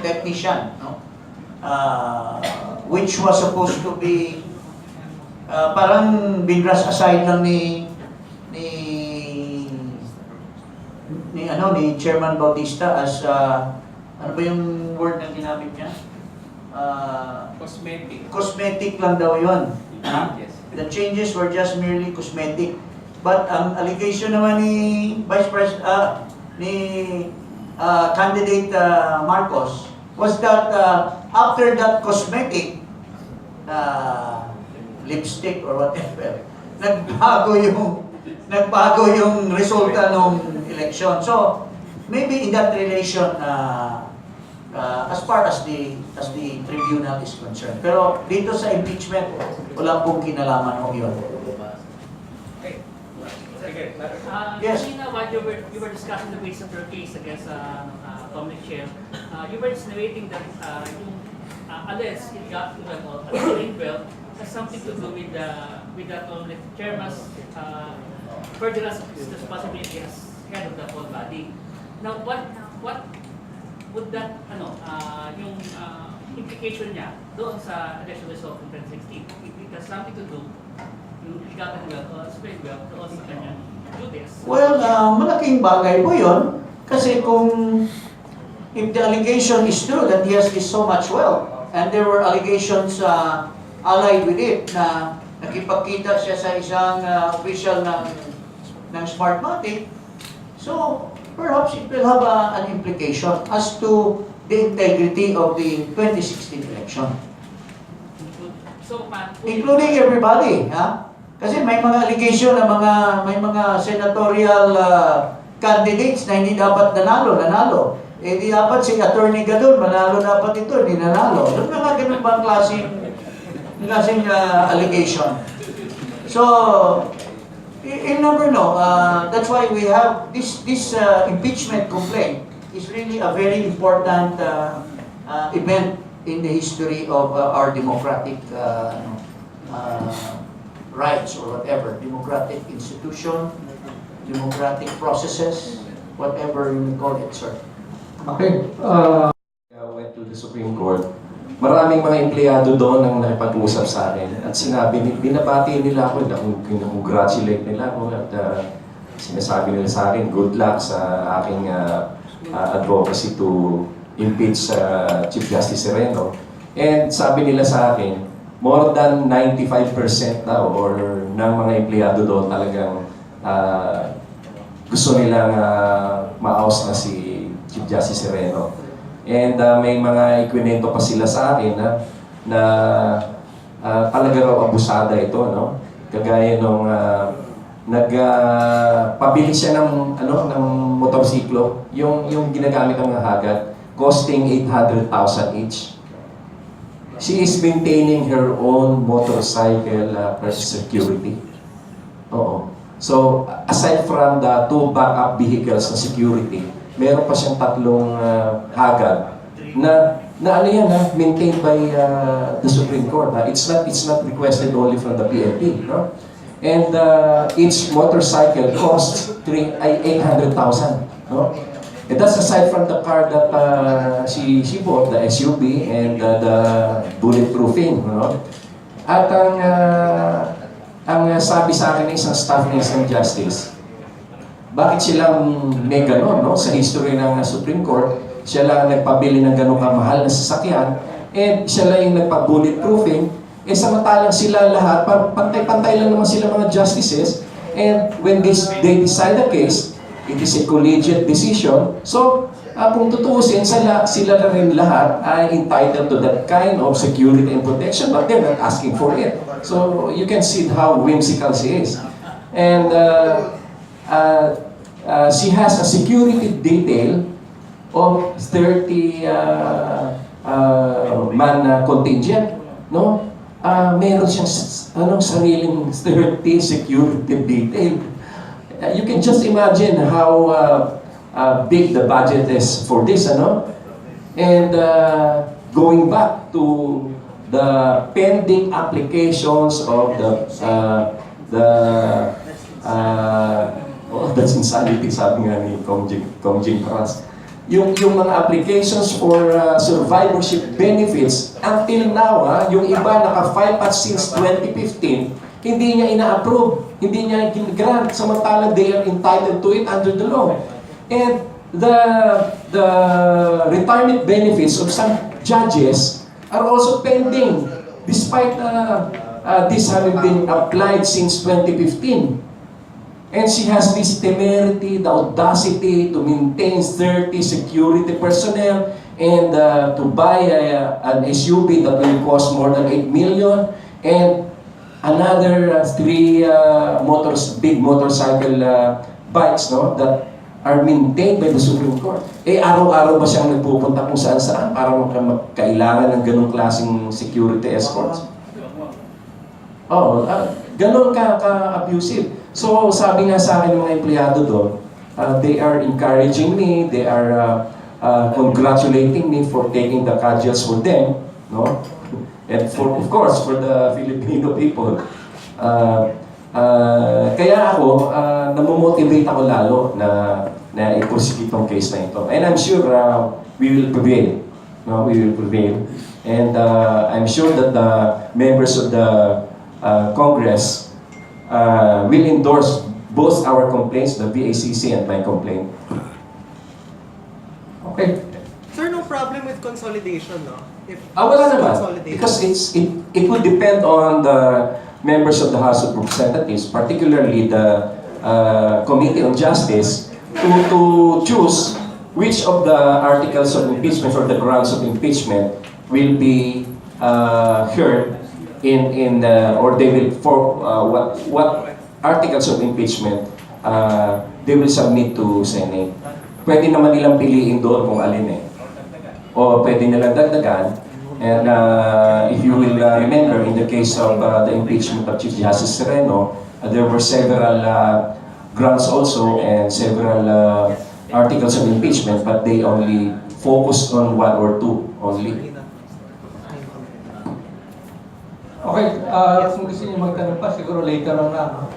technician, no? Which was supposed to be parang binrush aside lang ni Chairman Bautista as ano ba yung word na ginamit niya? Cosmetic. Cosmetic lang daw yun. Yes. The changes were just merely cosmetic. But ang allegation naman ni Vice President, candidate Marcos was that after that cosmetic lipstick or whatever, nagbago yung resulta ng election. So maybe in that relation, as far as the tribunal is concerned. Pero dito sa impeachment, wala pong kinalaman ho yun. Yes. While you were discussing the case of your case against COMELEC chair, you were insinuating that unless it got has something to do with the COMELEC chairman's further responsibility as head of the whole body. Now, what would that yung implication niya doon sa election result in 2016? It has something to do doon sa kanyang duties. Well, malaking bagay po yun. Kasi if the allegation is true that he has this so much wealth, and there were allegations allied with it na nakipagkita siya sa isang official ng Smartmatic, so perhaps it will have an implication as to the integrity of the 2016 election. So, including everybody, ha? Kasi may mga allegation na may mga senatorial candidates na hindi dapat nanalo. Eh di dapat si Atty. Gadon, manalo dapat ito, hindi nanalo. Yung mga ganun bang klaseng allegation. So, you'll never know. That's why we have this impeachment complaint is really a very important event in the history of our democratic rights or whatever, democratic institution, democratic processes, whatever you may call it, sir. Okay. Went to the Supreme Court. Maraming mga empleyado doon ang nakipag-usap sa akin at sinabi, binabati nila ako, congratulate nila ako at sinasabi nila sa akin, good luck sa aking advocacy to impeach Chief Justice Sereno. And sabi nila sa akin, more than 95% na or ng mga empleyado doon talagang gusto nilang maayos na si Chief Justice Sereno. And may mga ikwinento pa sila sa akin na talaga raw abusada ito, no? Kagaya nung nagpabili siya ng motorsiklo, yung ginagamit ng mga hagad, costing 800,000 each. She is maintaining her own motorcycle for security. Oo. So, aside from the 2 backup vehicles na security, meron pa siyang 3 hagad na ano yan, maintained by the Supreme Court. It's not requested only from the PNP, no? And each motorcycle costs 800,000, no? And that's aside from the car that she bought, the SUV and the bulletproofing, no? At ang sabi sa akin ng isang staff ng isang justice, bakit silang may ganon, no? Sa history ng Supreme Court, siya lang nagpabili ng ganong kamahal na sasakyan, and siya lang yung nagpa-bulletproofing, samantalang sila lahat, pantay-pantay lang naman sila mga justices, and when they decide the case, it is a collegiate decision. So, kung tutuusin, sila na rin lahat ay entitled to that kind of security and protection, but they're not asking for it. So, you can see how whimsical she is. And she has a security detail of 30 man contingent, no? Meron siyang sariling 30 security detail. You can just imagine how big the budget is for this, ano? And going back to the pending applications of that's insanity, sabi nga ni Jing Paras. Yung mga applications for survivorship benefits, until now, yung iba naka-file pa since 2015, hindi niya ina-approve, hindi niya grant, samantalang they are entitled to it under the law. And the retirement benefits of some judges are also pending, despite this having been applied since 2015. And she has this temerity, the audacity to maintain 30 security personnel and to buy an SUV that will cost more than 8 million and another 3 big motorcycle bikes, no, that are maintained by the Supreme Court. Araw-araw ba siyang nagpupunta kung saan-saan para kailangan ng ganong klaseng security escorts? Ganon ka-abusive. So, sabi nga sa akin ng mga empleyado doon, they are encouraging me, they are congratulating me for taking the cudgels for them, no? And of course, for the Filipino people. Kaya ako, namomotivate ako lalo na i-prosecute itong case na ito. And I'm sure we will prevail. No? We will prevail. And I'm sure that the members of the Congress will endorse both our complaints, the BACC and my complaint. Okay. Sir, no problem with consolidation, no? If Wala naman. Because it would depend on the members of the House of Representatives, particularly the Committee on Justice, to choose which of the articles of impeachment or the grounds of impeachment will be heard or they will what articles of impeachment they will submit to Senate. Pwede naman nilang piliin doon kung alin o pwede nilang dagdagan. And if you will remember, in the case of the impeachment of Chief Justice Sereno, there were several grounds also and several articles of impeachment, but they only focused on 1 or 2 only. Okay, kung gusto niyo magtanong pa, siguro later on na.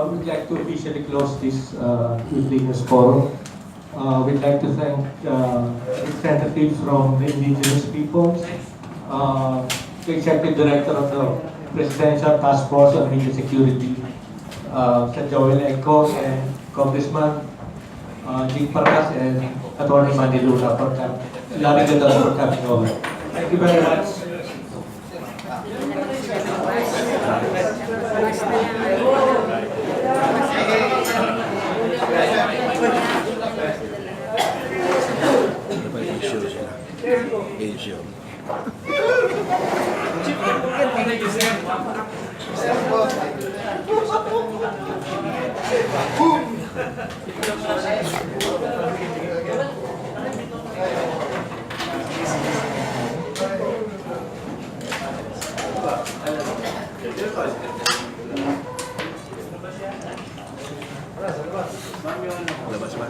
We'd like to officially close this evening's forum. We'd like to thank representatives from the indigenous peoples, the Executive Director of the Presidential Task Force on Media Security, Egco, and Congressman Jing and Atty. Manny for Gadon for coming over. Thank you very much. Asia. Labas ba?